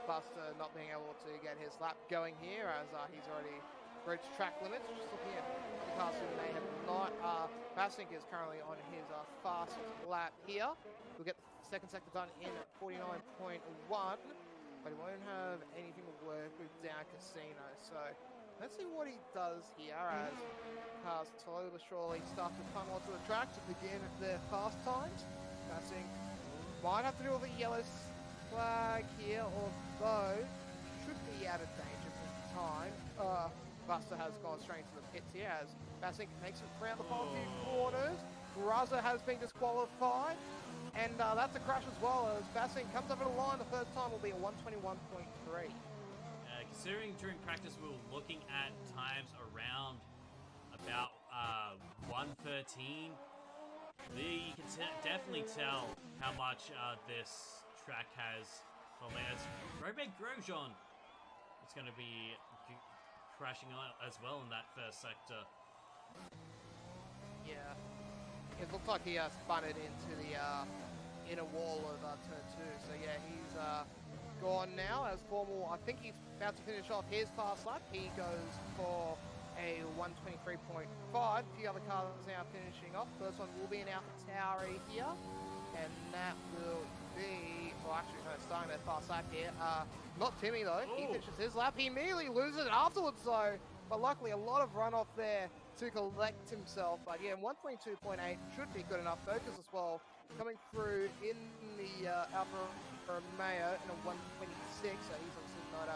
Buster not being able to get his lap going here as he's already broached track limits. Just looking at the cars who may have not. Basink is currently on his fast lap here. We'll get the second sector done in 49.1, but he won't have anything to work with down Casino. So let's see what he does here as cars slowly but surely start to come onto the track to begin their fast times. Basink might have to do with a yellow flag here, although should be out of danger for the time. Buster has gone straight into the pits here as Basink makes it around the final few corners. Raza has been disqualified, and that's a crash as well as Basink comes over the line. The first time will be a 121.3. Considering during practice we were looking at times around about 113, you can definitely tell how much this track has from it. As Robert Grosjean is going to be crashing as well in that first sector. Yeah, it looks like he spun it into the inner wall of turn 2. So yeah, he's gone now as Formal. I think he's about to finish off his fast lap. He goes for a 123.5. A few other cars now finishing off. First one will be an Alpha Tauri here, and that will be, well actually no, starting that fast lap here. Not Timmy though. He finishes his lap. He immediately loses it afterwards though, but luckily a lot of runoff there to collect himself. But yeah, 122.8 should be good enough. Focus as well coming through in the Alfa Romeo in a 126, so he's obviously not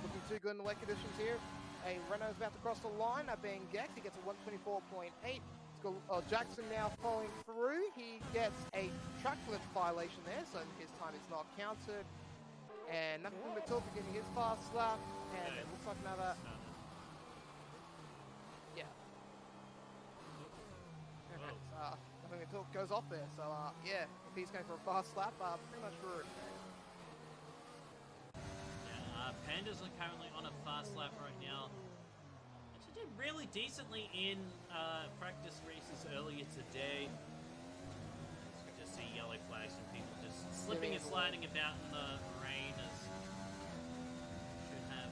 looking too good in the wet conditions here. A Renault's about to cross the line, being Gex. He gets a 124.8. Jackson now following through. He gets a track limit violation there, so his time is not counted. And nothing but Talk beginning his fast lap, and it looks like another. Yeah. Okay, nothing but Talk goes off there, so yeah, if he's going for a fast lap, pretty much ruined. Pandas are currently on a fast lap right now. Actually did really decently in practice races earlier today. We just see yellow flags and people just slipping and sliding about in the rain as should have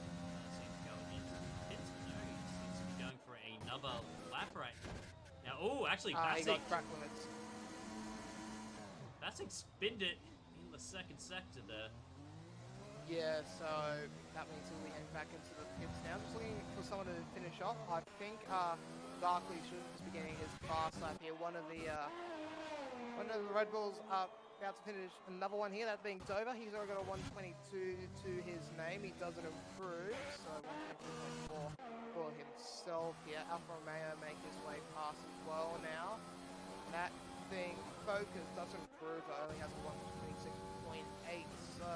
seems to go into the pits. No, he seems to be going for another lap right now. Oh, actually, he got track limits. Basink spinned it in the second sector there. Yeah, so that means he'll be heading back into the pits now. Just looking for someone to finish off. I think Darkley should just be getting his fast lap here. One of the Red Bulls about to finish another one here, that being Dover. He's already got a 122 to his name. He doesn't improve, so 122.4 for himself here. Alfa Romeo make his way past as well now. That thing, Focus, doesn't improve, but only has a 126.8, so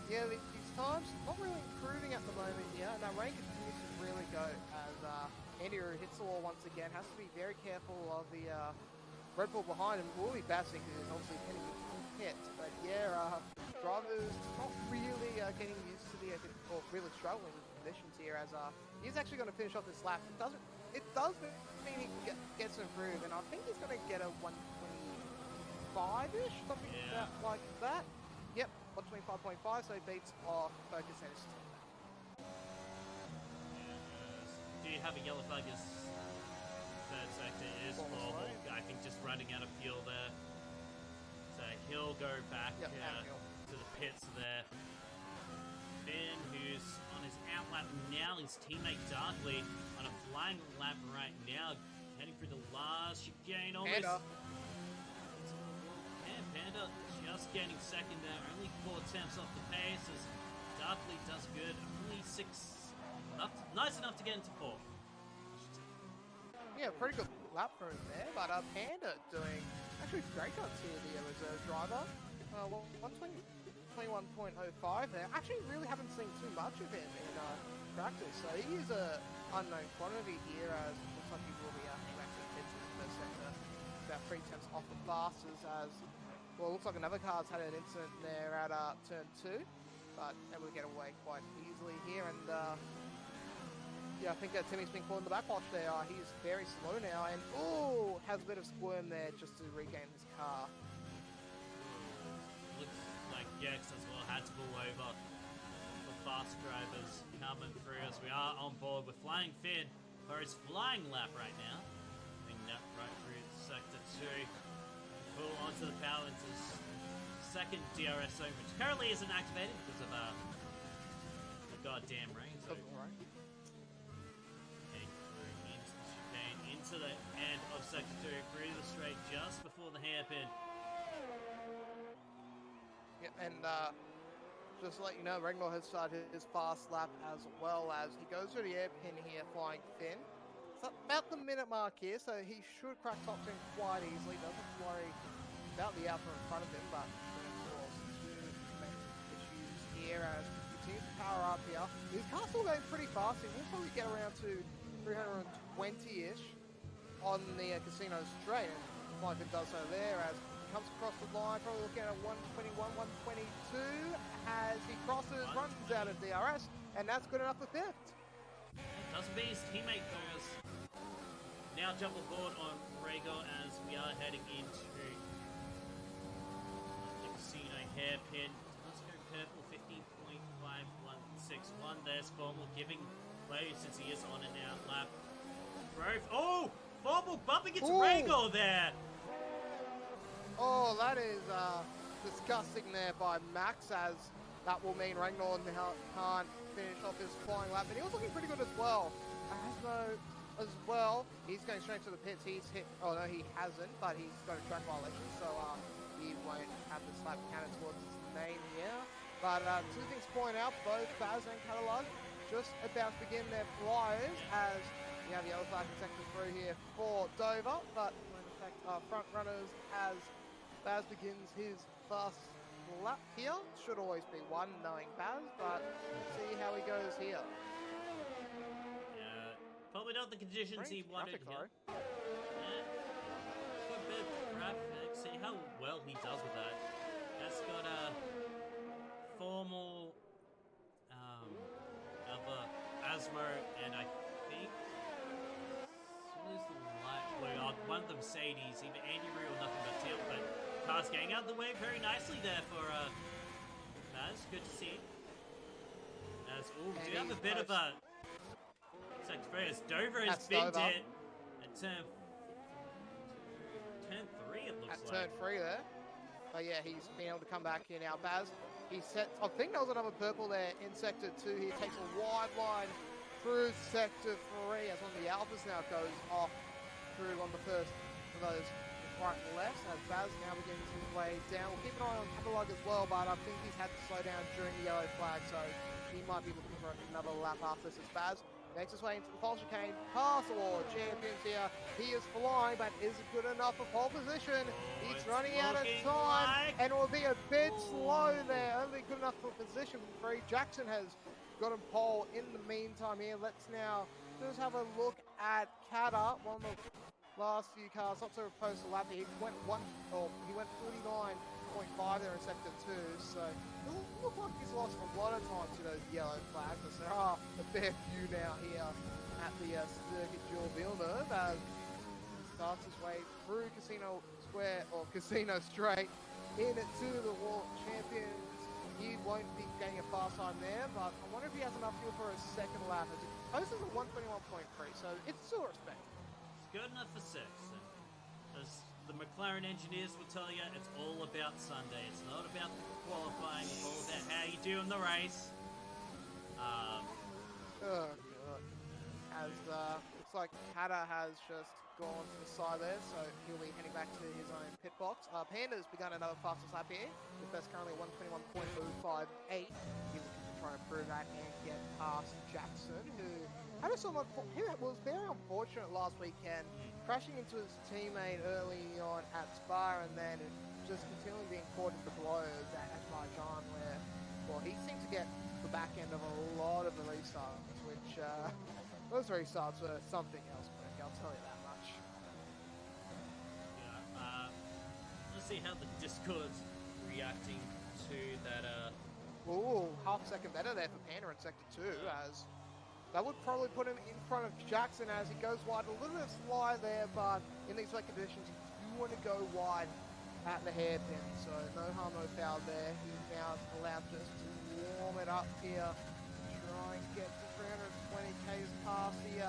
yeah, these times not really improving at the moment here, and that rain continues to really go as Andy hits the wall once again. Has to be very careful of the Red Bull behind him. Will be Basink, who is obviously getting hit, but yeah, drivers not really getting used to the or really struggling with conditions here as he's actually going to finish off this lap. It does mean he can gets improved, and I think he's going to get a 125-ish, something like that. Yep, 125.5, so he beats off Focus and his team. Do you have a yellow flag as third sector? It is Formal, I think, just running out of fuel there. So he'll go back to the pits there. Finn, who's on his out lap now, his teammate Darkley on a flying lap right now, heading through the last chicane almost. Panda just gaining second there, only 4 attempts off the pace as Darkley does good, only 6, nice enough to get into 4th. Yeah, pretty good lap for him there, but Panda doing actually great guns here, the reserve driver. 121.05 there. Actually really haven't seen too much of him in practice, so he is a unknown quantity here as it looks like he will be actually hits in the first sector. About 3 attempts off the fastest as well, it looks like another car's had an incident there at turn 2, but able to get away quite easily here. And yeah, I think that Timmy's been caught in the backwash there. He's very slow now, and has a bit of squirm there just to regain his car. Looks like Gex as well had to pull over. fast drivers coming through as we are on board with Flying Finn for his flying lap right now. Bring that right through sector 2. Full onto the power into his second DRS zone, which currently isn't activated because of the goddamn rain. So heading through into the chicane, into the end of sector 2, through the straight just before the hairpin. Yeah, and just to let you know, Ragnar has started his fast lap as well as he goes through the airpin here, Flying Finn. It's about the minute mark here, so he should crack top 10 quite easily. Doesn't worry about the Alpha in front of him, but of course, two main issues here as he continues to power up here. His car's still going pretty fast, and he'll probably get around to 320-ish on the casino straight, and Flying Finn does so there as comes across the line, probably looking at 121, 122 as he crosses, runs out of DRS, and that's good enough for fifth. Doesn't be his teammate goes. Now jump aboard on Rhaegar as we are heading into the casino hairpin. Let's go purple, 15.5161. There's Formal giving way since he is on an out lap. Grove. Oh! Formal bumping into Rhaegar there! Oh, that is disgusting there by Max, as that will mean Ragnar now can't finish off his flying lap. And he was looking pretty good as well. Asmo as well. He's going straight to the pits. He's hit. Oh no, he hasn't, but he's got a track violation, so he won't have the slap counted towards his name here. But two things to point out: both Baz and Catalog just about to begin their flyers, as you have the other flag in sector 3 here for Dover, but in fact front runners as Baz begins his fast lap here. Should always be one, knowing Baz, but see how he goes here. Yeah, probably not the conditions he wanted here. Yeah, got a bit of traffic. See how well he does with that. That's got a Formal, other Asmo, and I think what is the light blue? One of the Mercedes, either Andy Rue or nothing but Teal, but car's getting out of the way very nicely there for Baz. Good to see. As do you have a bit of a sector 3 as Dover has binned it at turn 3, it looks like. At turn 3 there. But yeah, he's been able to come back here now. Baz, he sets, I think there was another purple there in sector 2. He takes a wide line through sector 3 as one of the Alphas now goes off through on the first of those right and left, as Baz now begins his way down. We'll keep an eye on Catalog as well, but I think he's had to slow down during the yellow flag, so he might be looking for another lap after this. As Baz makes his way into the false chicane, past the wall, champions here. He is flying, but is it good enough for pole position? He's running out of time, and it will be a bit slow there. Only good enough for position for Prix. Jackson has got a pole in the meantime here. Let's now just have a look at Kata, one of the last few cars, not so opposed to lap. He went 49.5 there in sector 2, so it doesn't look like he's lost a lot of time to those yellow flags, because there are a fair few now here at the Circuit Duel Villeneuve, as he starts his way through Casino Square, or Casino Straight, into the World Champions. He won't be getting a fast time there, but I wonder if he has enough fuel for a second lap, as he posts a 121.3, so it's still respect. Good enough for 6. As the McLaren engineers will tell you, it's all about Sunday. It's not about qualifying. It's all about how you do in the race. Oh god. As looks like Kata has just gone to the side there, so he'll be heading back to his own pit box. Panda's begun another fastest lap here. His best currently 121.058. He's looking to try and prove that and get past Jackson, who he was very unfortunate last weekend, crashing into his teammate early on at Spa, and then just continually being caught in the blows at Azerbaijan, where, well, he seemed to get the back end of a lot of the restarts, which those restarts were something else, but I'll tell you that much. Yeah, let's see how the Discord's reacting to that. Ooh, half a second better there for Panda in sector 2, as that would probably put him in front of Jackson as he goes wide. A little bit of slide there, but in these wet conditions, you want to go wide at the hairpin, so no harm, no foul there. He's now allowed just to warm it up here try and get to 320 k's past the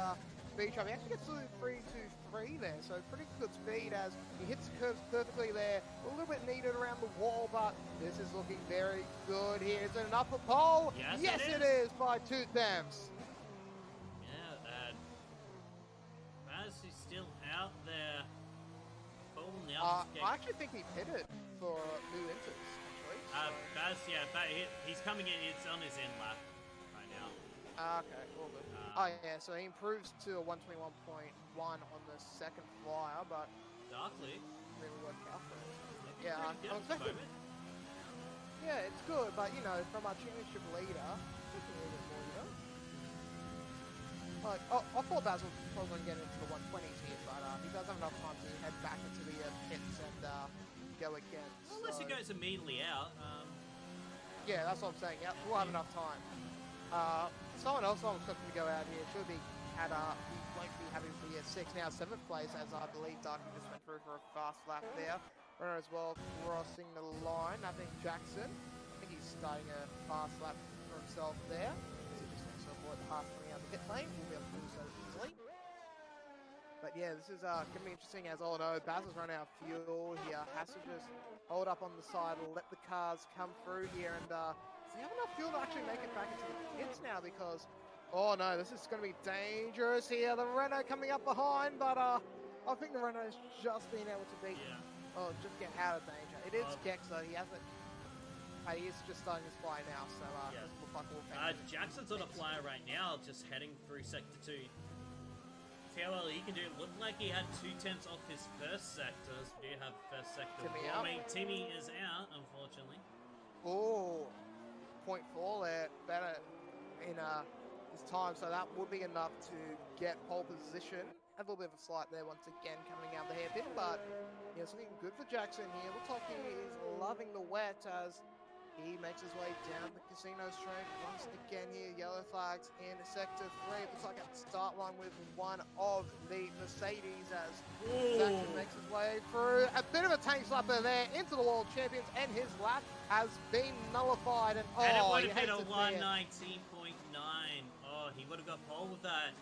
speed trap. He actually gets to 323 there, so pretty good speed as he hits the curves perfectly there. A little bit needed around the wall, but this is looking very good here. Is it enough for pole? Yes, it is by 2 tenths. Yeah, Baz is still out there. Paul now I actually think he pitted for new enters, actually. Baz, yeah, but he's coming in. It's on his end lap right now. Okay, all good. Yeah, so he improves to a 121.1 on the second flyer, but Darkly really worked out for him. yeah, I'm expecting. Yeah, it's good, but you know, from our championship leader, just a little bit more, you know. I thought Baz was probably going to get into the 120s here, but he does have enough time to head back into the pits and go again. Well, unless he goes immediately out. Yeah, that's what I'm saying. Yeah, we'll have enough time. Someone else I'm expecting to go out here should be he won't be having the 6th, now 7th place, as I believe Darky just went through for a fast lap there. Runner as well crossing the line. I think Jackson, I think he's starting a fast lap for himself there. So he just wants to avoid the pass coming out of the pit lane. We'll be able to do so easily. But yeah, this is going to be interesting as all know. Baz has run out of fuel here. Has to just hold up on the side, let the cars come through here, and does he have enough fuel to actually make it back into the pits now? Because, oh no, this is going to be dangerous here. The Renault coming up behind, but I think the Renault's just been able to beat. Yeah. Oh, just get out of danger. It is Gex though. He hasn't. He is just starting his fly now, so yeah. doesn't look like we'll Jackson's on a flyer right now, just heading through sector 2. See how well he can do. It looked like he had 2 tenths off his first sector. So we do have first sector. Timmy I out. mean, Timmy is out, unfortunately. Oh, 0.4 there, better in his time, so that would be enough to get pole position. A little bit of a slight there once again coming out the hairpin, but yeah, it's looking good for Jackson here. Looks like he is loving the wet as he makes his way down the casino straight. Once again here, yellow flags in sector 3. It looks like at the start line with one of the Mercedes as Jackson makes his way through. A bit of a tank slapper there into the world champions, and his lap has been nullified. And it would have been a 119.9. Oh, he would have got pole with that.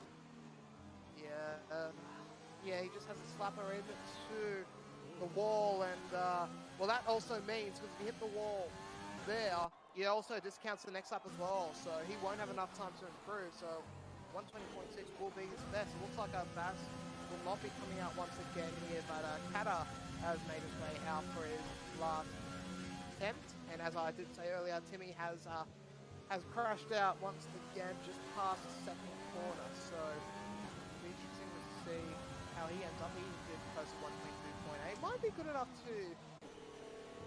Yeah, he just has a slapper into the wall, and well, that also means because if he hit the wall there, he also discounts the next lap as well, so he won't have enough time to improve. So 120.6 will be his best. It looks like Bass will not be coming out once again here, but Kata has made his way out for his last attempt, and as I did say earlier, Timmy has crashed out once again just past the second corner. So interesting to see how he ends up. He did post 122.8. Might be good enough to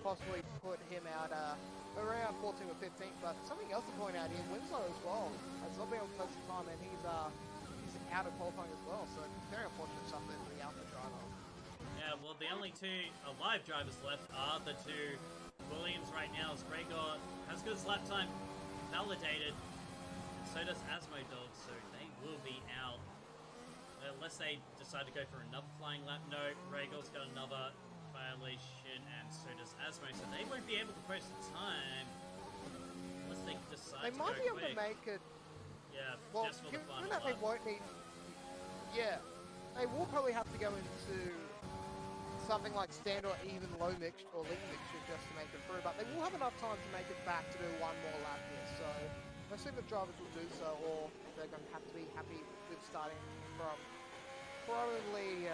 possibly put him out around 14 or 15. But something else to point out here, Winslow as well has not been able to post the time, and he's out of qualifying as well. So very unfortunate stuff there for the Alpha driver. Yeah, well, the only 2 alive drivers left are the 2 Williams right now. As Gregor has got his lap time validated. So does Asmo Dog, so they will be out. Unless they decide to go for another flying lap. No, Rhaegal's got another violation, and so does Asmo, so they won't be able to post the time unless they decide they might be able to make it. Yeah, well, just for the final that lap. they won't need. Yeah, they will probably have to go into something like standard or even low mixture or lean mixture just to make it through, but they will have enough time to make it back to do one more lap here. So most of the drivers will do so, or they're going to have to be happy with starting from probably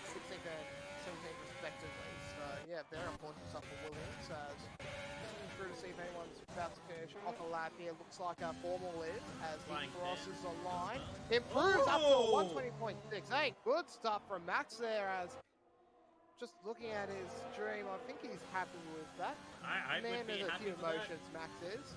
16th and 17th respectively. So yeah, very unfortunate stuff for Williams. Looking through to see if anyone's about to finish off a lap here. Looks like Formal is as he crosses the line. Improves up to a 120.68. Good stuff from Max there as just looking at his stream, I think he's happy with that. I Man, would be there's a happy few with emotions, Max is.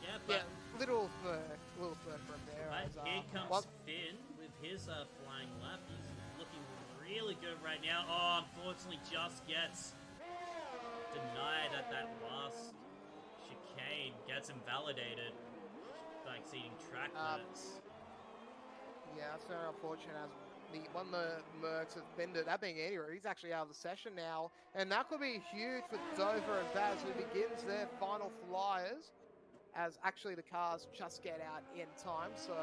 Yeah, but little smirk from there. But as, here comes Finn with his flying lap. He's looking really good right now. Oh, unfortunately, just gets denied at that last chicane. Gets invalidated by exceeding track limits. Yeah, that's very unfortunate as one of the Mercs has been that being anywhere. He's actually out of the session now, and that could be huge for Dover and Baz, who begins their final flyers. as actually the cars just get out in time, so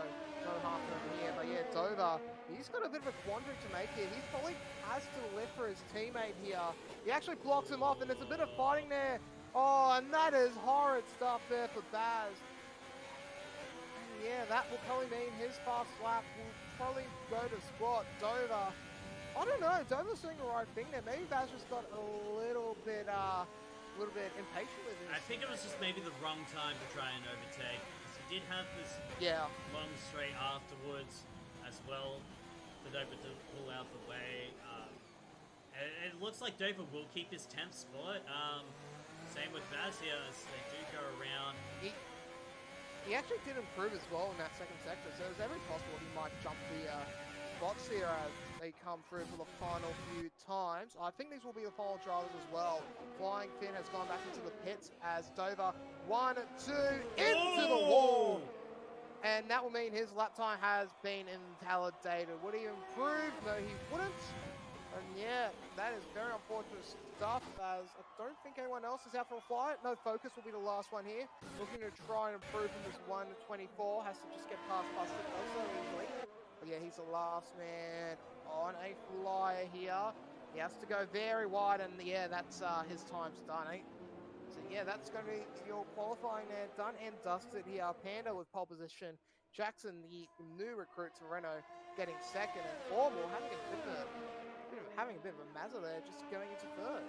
no harm over here. But yeah, Dover, he's got a bit of a quandary to make here. He probably has to live for his teammate here. He actually blocks him off, and there's a bit of fighting there. Oh, and that is horrid stuff there for Baz. Yeah, that will probably mean his fast lap will probably go to squat. Dover, I don't know, Dover's doing the right thing there. Maybe Baz just got a little bit impatient with I his... think it was just maybe the wrong time to try and overtake. He did have this long straight afterwards as well for Dover to pull out the way. It looks like Dover will keep his 10th spot. Same with Baz here as they do go around. He actually did improve as well in that second sector, so there's every possible he might jump the spots here as they come through for the final few times. I think these will be the final drivers as well. Flying Finn has gone back into the pits as Dover 1, 2 into the wall. And that will mean his lap time has been invalidated. Would he improve? No, he wouldn't. And yeah, that is very unfortunate stuff as I don't think anyone else is out for a flight. No, Focus will be the last one here. Looking to try and improve from this 1:24. Has to just get past Buster so easily. But yeah, he's the last man on a flyer here. He has to go very wide and yeah, that's his time's done, eh? So yeah, that's going to be your qualifying there. Done and dusted here. Panda with pole position. Jackson, the new recruit to Renault, getting second. And Ormal having a bit of a mazza there, just going into third.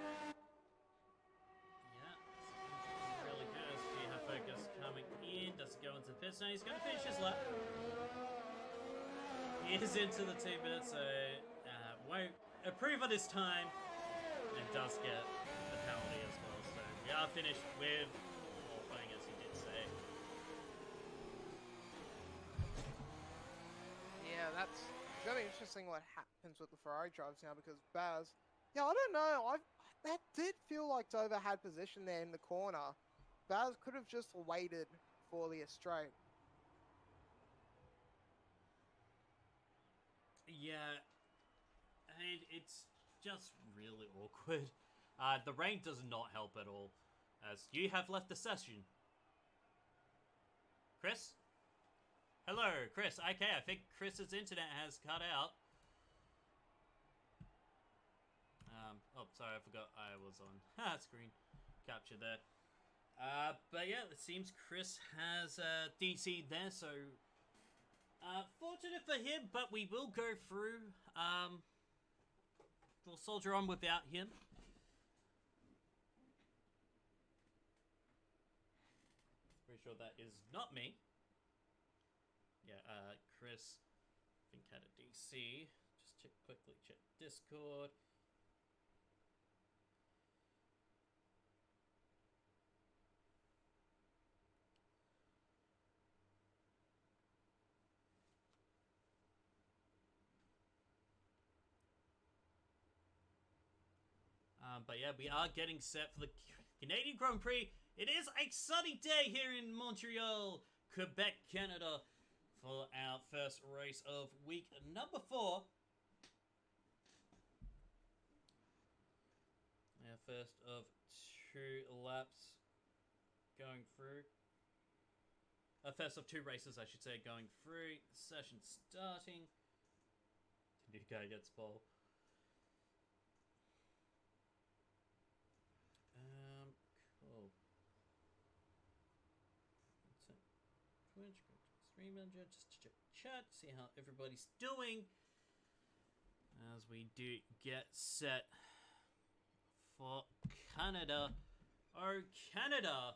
Yeah, really good as we have Focus coming in. Does go into the pits now. He's going to finish his lap. He is into the 2 minutes, so won't approve on his time and does get the penalty as well. So we are finished with qualifying, as he did say. Yeah, that's going to be interesting what happens with the Ferrari drivers now because Baz, yeah, I don't know. That did feel like Dover had position there in the corner. Baz could have just waited for the straight. Yeah, and it's just really awkward. The rain does not help at all, as you have left the session. Chris? Hello, Chris. Okay, I think Chris's internet has cut out. Oh, sorry, I forgot I was on screen capture there. But yeah, it seems Chris has DC there, so fortunate for him, but we will go through. We'll soldier on without him. Pretty sure that is not me. Yeah, Chris, I think had a DC. Just quickly check Discord. But yeah, we are getting set for the Canadian Grand Prix. It is a sunny day here in Montreal, Quebec, Canada, for our first race of week number 4. Our first of 2 laps going through. First of 2 races, I should say, going through. Session starting. The new guy gets pole. Cool. Twitch, go to Stream Manager, just to check chat, see how everybody's doing. As we do get set for Canada. Oh, Canada!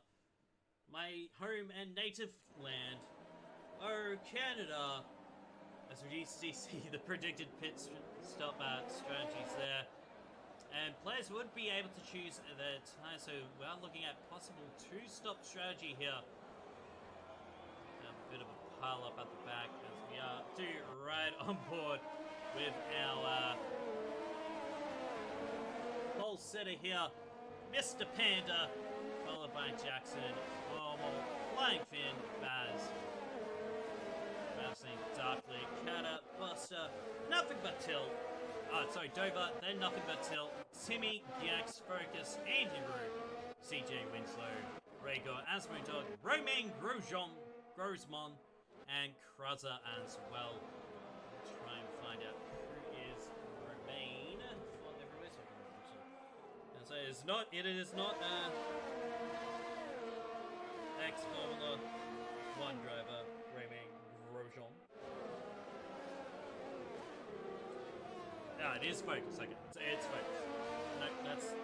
My home and native land. Oh, Canada! As we see the predicted pit stop strategies there. And players would be able to choose their time, so we are looking at possible 2-stop strategy here. A bit of a pile up at the back as we are right on board with our pole setter here, Mr. Panda, followed by Jackson, Formal, Flying Finn, Baz, bouncing darkly, Kata, Buster, nothing but tilt. Dover, then nothing but tilt. Timmy, Gax, Focus, Andy Roo, CJ Winslow, Rhaegar, Asmo Dog, Romain Grosmont, and Cruzzer as well. Try and find out who is Romain for everywhere. So it is not ex-Formula 1 driver Romain Grosjean. No, it is focus. Okay, it's focus. No, that's.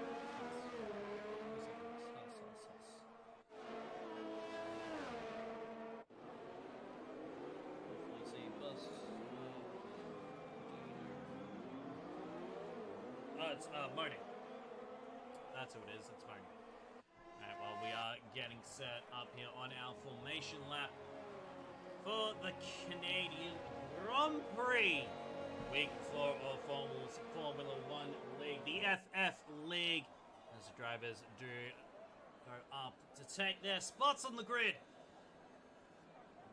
It's Moni. That's who it is. It's Moni. Alright, well, we are getting set up here on our formation lap for the Canadian Grand Prix. Week 4 of Formula 1 League, the FF League, as the drivers do go up to take their spots on the grid.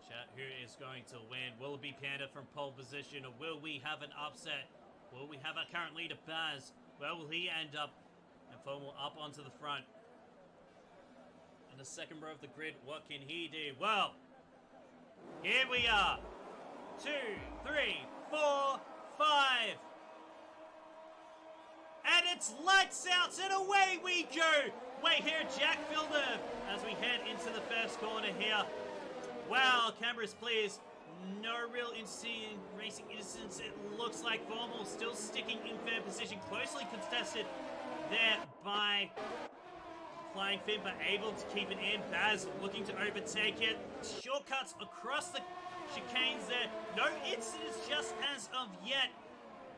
Chat, who is going to win? Will it be Panda from pole position, or will we have an upset? Will we have our current leader, Baz? Where will he end up? And Formula up onto the front. In the second row of the grid, what can he do? Well, here we are. 2, 3, 4, 5. And it's lights out and away we go. Wait here, Jack Villeneuve, as we head into the first corner here. Wow, cameras please. No real racing incidents. It looks like Formel still sticking in third position, closely contested there by Flying Finn, but able to keep it in. Baz looking to overtake it. Shortcuts across the chicanes there. No incidents just as of yet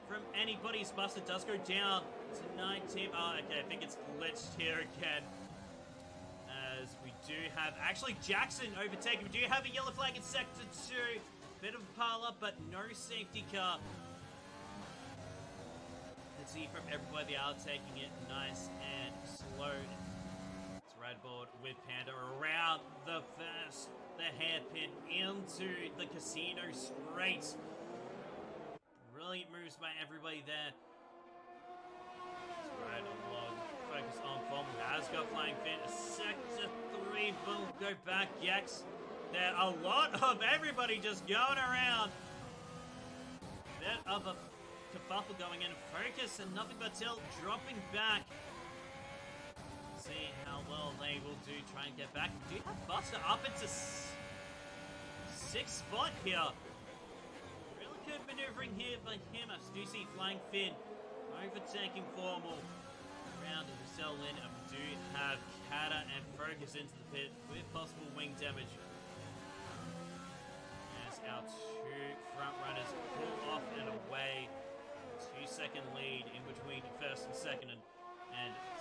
from anybody's. Buster does go down to 19. Oh, okay, I think it's glitched here again. As we do have, actually Jackson overtaking. We do have a yellow flag in sector 2. Bit of a pile up, but no safety car. Let's see from everybody, they are taking it nice and slow. It's Radboard with Panda around the hairpin into the casino straight. Brilliant moves by everybody there. It's right along. Focus on Formula. Has got Flying Fin. Sector 3 will go back. Gex. There a lot of everybody just going around. Bit of a kerfuffle going in. Focus and nothing but tilt dropping back. See how well they will do. Try and get back. Do you have Buster up into 6th spot here? Really good maneuvering here by him. I do see Flying Fin overtaking Formal. Round of the cell in, and we do have Kata and Focus into the pit with possible wing damage. As our 2 front runners pull off and away. 2-second lead in between first and second and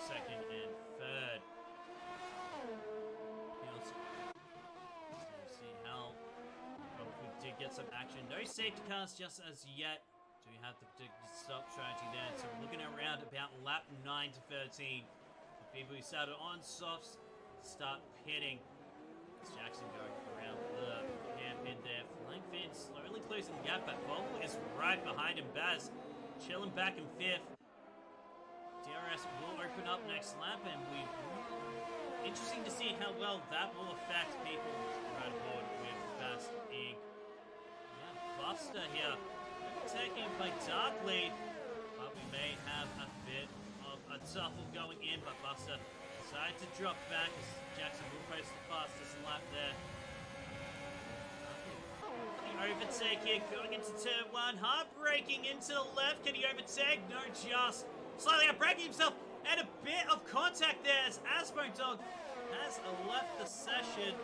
second and third. Let's see how we did get some action. No safety cars just as yet. Do we have the stop strategy there? So we're looking around about lap 9 to 13. The people who started on softs start pitting. It's Jackson going around the hairpin there. Flying Fin slowly closing the gap, but Vogel is right behind him. Baz chilling back in 5th. DRS will open up next lap, and interesting to see how well that will affect people right aboard with Baz Inc. Yeah, Buster here. Taken by Dark Lead, but we may have a bit of a tuffle going in, but Buster decided to drop back as Jackson will post the fastest lap there. The overtake here, going into turn 1, hard braking into the left. Can he overtake? No, just slightly outbraking himself, and a bit of contact there as Asmo Dog has left the session.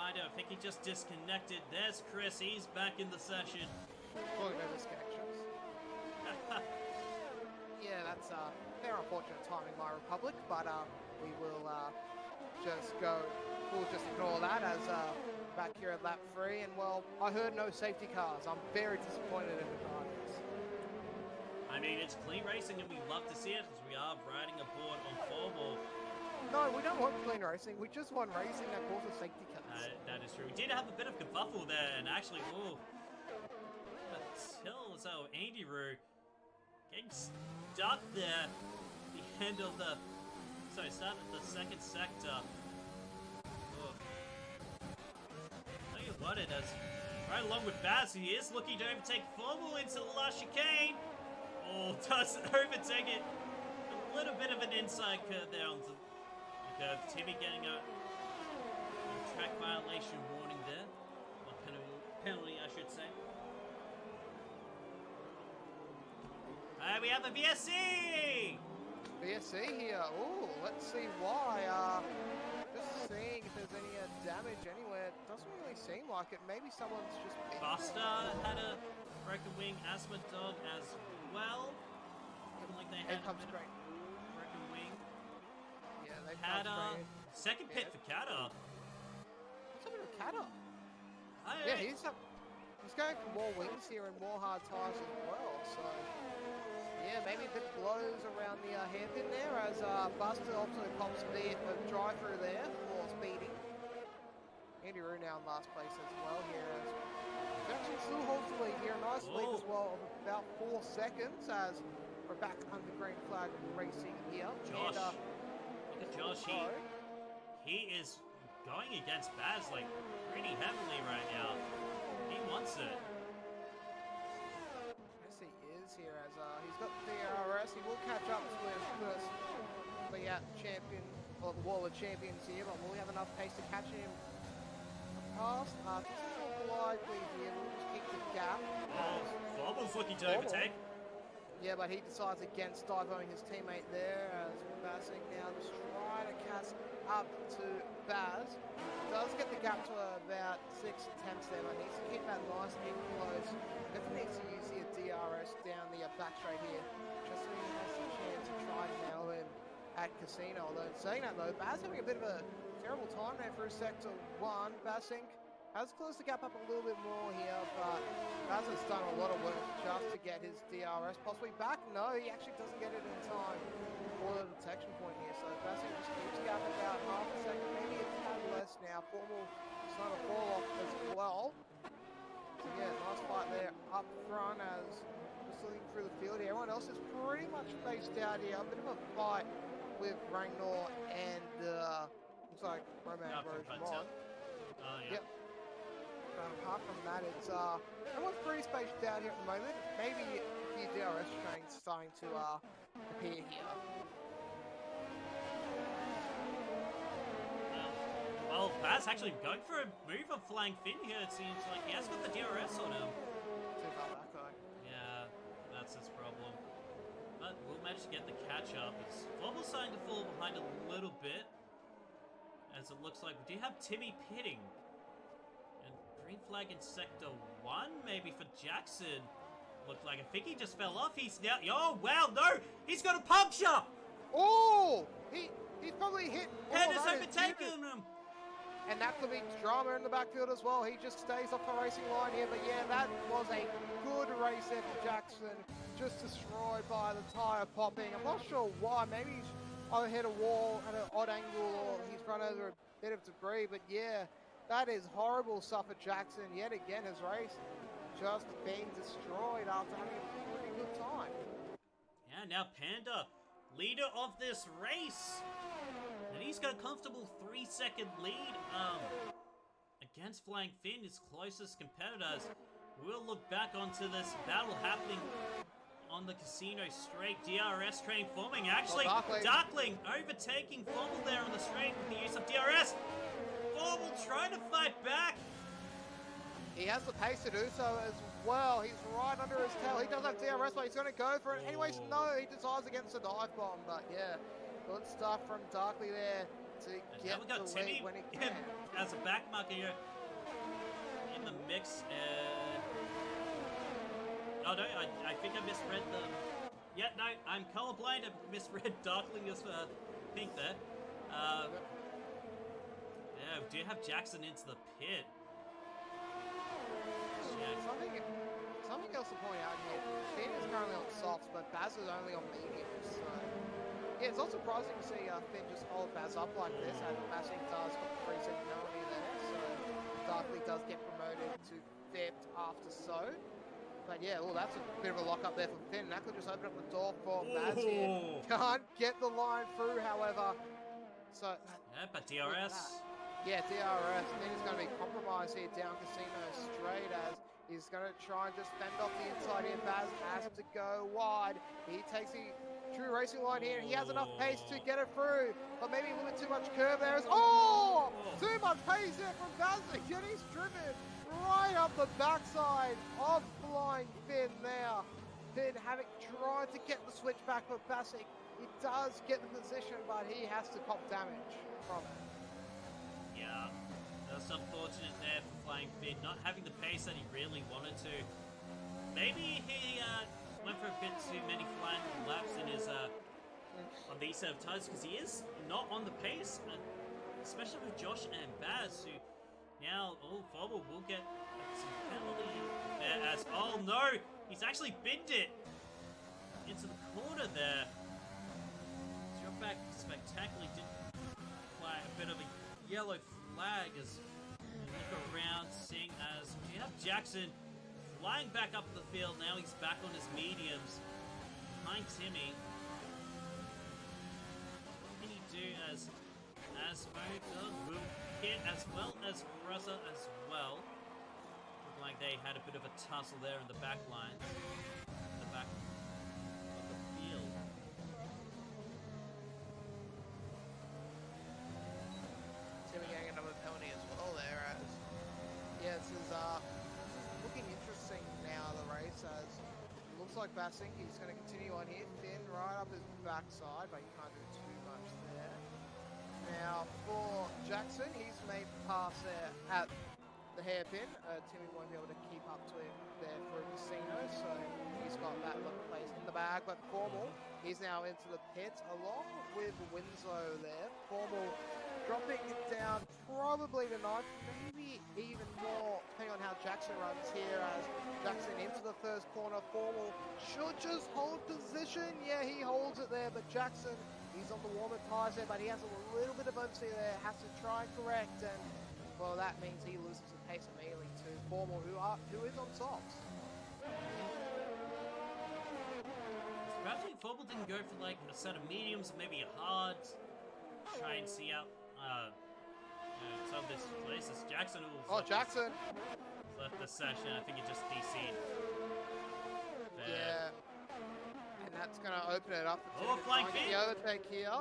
I think he just disconnected. There's Chris. He's back in the session. Well, no disconnections. Yeah, that's fair unfortunate timing, my Republic, but we will we'll just ignore that as back here at lap 3, and well, I heard no safety cars. I'm very disappointed in the drivers. I mean, it's clean racing and we love to see it as we are riding aboard on 4-ball. No, we don't want clean racing. We just want racing that causes safety cars. That is true. We did have a bit of kerfuffle there, and actually, until so Andy Roo getting stuck there at the end of the So start at the second sector. Oh. Tell you what, it does. Right along with Baz, he is looking to overtake Formel into the last chicane. Oh, does overtake it. A little bit of an inside curve there onto the curve. Timmy getting a track violation warning there. Or penalty, I should say. We have a VSC! VSC here. Ooh, let's see why. Just seeing if there's any damage anywhere. Doesn't really seem like it. Maybe someone's just... Buster had a broken wing. Asthma Dog as well. Looking like they had a bit of broken wing. Yeah, they Kata. Second pit for Kata. What's happening with Kata? Yeah, he's going for more wings here and more hard tires as well, so... Yeah, maybe a bit blows around the hairpin there as Buster also pops a drive-through there for speeding. Andy Rue now in last place as well here as actually still holds the lead here. A nice lead as well of about 4 seconds as we're back under green flag racing here. Josh, and, look at Josh. He is going against Baz like pretty heavily right now. He wants it. Here as he's got the DRS, he will catch up to his first layout champion, or the Wall of Champions here, but will he have enough pace to catch him past? This is more likely here, we'll just keep the gap. Fobble's looking to overtake. Yeah, but he decides against divoing his teammate there as Bassing now just trying to catch up to Baz. Does get the gap to about 6 attempts there, but needs to keep that nice and close. Definitely needs to use the DRS down the back straight here, just so he has a chance to try and nail him at Casino. Although saying that though, Baz having a bit of a terrible time there for sector 1. Bassink has closed the gap up a little bit more here, but Baz has done a lot of work just to get his DRS possibly back. No, he actually doesn't get it in time for the detection point here, so Bassink just keeps gap about half a second, maybe a tad less now. Formal starting to fall off as well. So yeah, nice fight there up front as just looking through the field here. Everyone else is pretty much spaced out here. A bit of a fight with Ragnar and looks like Roman Grosjean. Yeah. Yep. Apart from that, it's everyone's pretty spaced out here at the moment. Maybe the DRS train's starting to appear here. Well, Baz actually going for a move of Flying Fin here, it seems like. He has got the DRS on him. Too far back, though. Yeah, that's his problem. But we'll manage to get the catch-up. It's Fobble's starting to fall behind a little bit, as it looks like we do have Timmy pitting. And green flag in Sector 1, maybe for Jackson. Looked like, I think he just fell off. He's now, oh wow, no! He's got a puncture! Oh! He's probably hit. Head is overtaken him! And that could be drama in the backfield as well. He just stays off the racing line here. But yeah, that was a good race there for Jackson. Just destroyed by the tyre popping. I'm not sure why. Maybe he's either hit a wall at an odd angle or he's run over a bit of debris. But yeah, that is horrible stuff for Jackson. Yet again, his race just being destroyed after having a pretty good time. Yeah, now Panda, leader of this race. And he's got a comfortable 3-second lead against Flying Fin, his closest competitors. We'll look back onto this battle happening on the Casino straight. DRS train forming. Actually, Darkling overtaking Formel there on the straight with the use of DRS. Formel trying to fight back. He has the pace to do so as well. He's right under his tail. He does have DRS, but he's going to go for it. Anyways, no, he decides against the dive bomb, but yeah. Good stuff from Darkly there to get we got the Timmy lead when he can. as a back marker here in the mix. Oh no, I think I misread the... Yeah, no, I'm colorblind. I misread Darkling as pink there. Yeah, we do have Jackson into the pit. Something else to point out here. Finn is currently on softs, but Baz is only on mediums, so... Yeah, it's not surprising to see Finn just hold Baz up like this, and Bassing does got the 3-second penalty there, so Darkly does get promoted to 5th after so. But yeah, well, that's a bit of a lock up there for Finn. That could just open up the door for Baz here. Can't get the line through, however. So yeah, but DRS. Yeah, DRS. Finn is going to be compromised here down Casino straight as he's going to try and just fend off the inside here. Baz has to go wide. He takes the true racing line here. He has enough pace to get it through, but maybe a little bit too much curve there. Too much pace there from Baz, and he's driven right up the backside of Flying Finn there. Finn having tried to get the switch back for Bassick. He does get the position, but he has to cop damage from it. Yeah, that's unfortunate there for Flying Finn, not having the pace that he really wanted to. Maybe he went for a bit too many flying laps in his on these set of tires, because he is not on the pace, especially with Josh and Baz, who now Vobble will get some penalty there as, oh no, he's actually binned it into the corner there. Drop back spectacularly, did fly a bit of a yellow flag as we look around, seeing as we have Jackson flying back up the field. Now he's back on his mediums behind Timmy. What can he do as Asmo will hit, as well as Crusher as well. Looked like they had a bit of a tussle there in the back line. The back of the field. Timmy getting another penalty as well there as, yeah, this is looking interesting now, the race, as it looks like Bassing, he's going to continue on here. Finn right up his backside, but you can't do too much there. Now for Jackson, he's made pass there at the hairpin. Timmy won't be able to keep up to him there for Casino, so he's got that place in the bag. But Formal, he's now into the pits along with Winslow there. Formal dropping it down probably to 9th, maybe even more, depending on how Jackson runs here, as Jackson into the first corner. Formal should just hold position. Yeah, he holds it there, but Jackson, he's on the warmer tyres there, but he has a little bit of oversteer there, has to try and correct, and well, that means he loses the pace immediately to Formal, who is on softs. Perhaps if Formal didn't go for like a set of mediums, maybe a hard, try and see out some of this place. It's Jackson who Jackson left the session. I think he just DC'd. Yeah. And that's going to open it up. Flying Finn! The overtake here.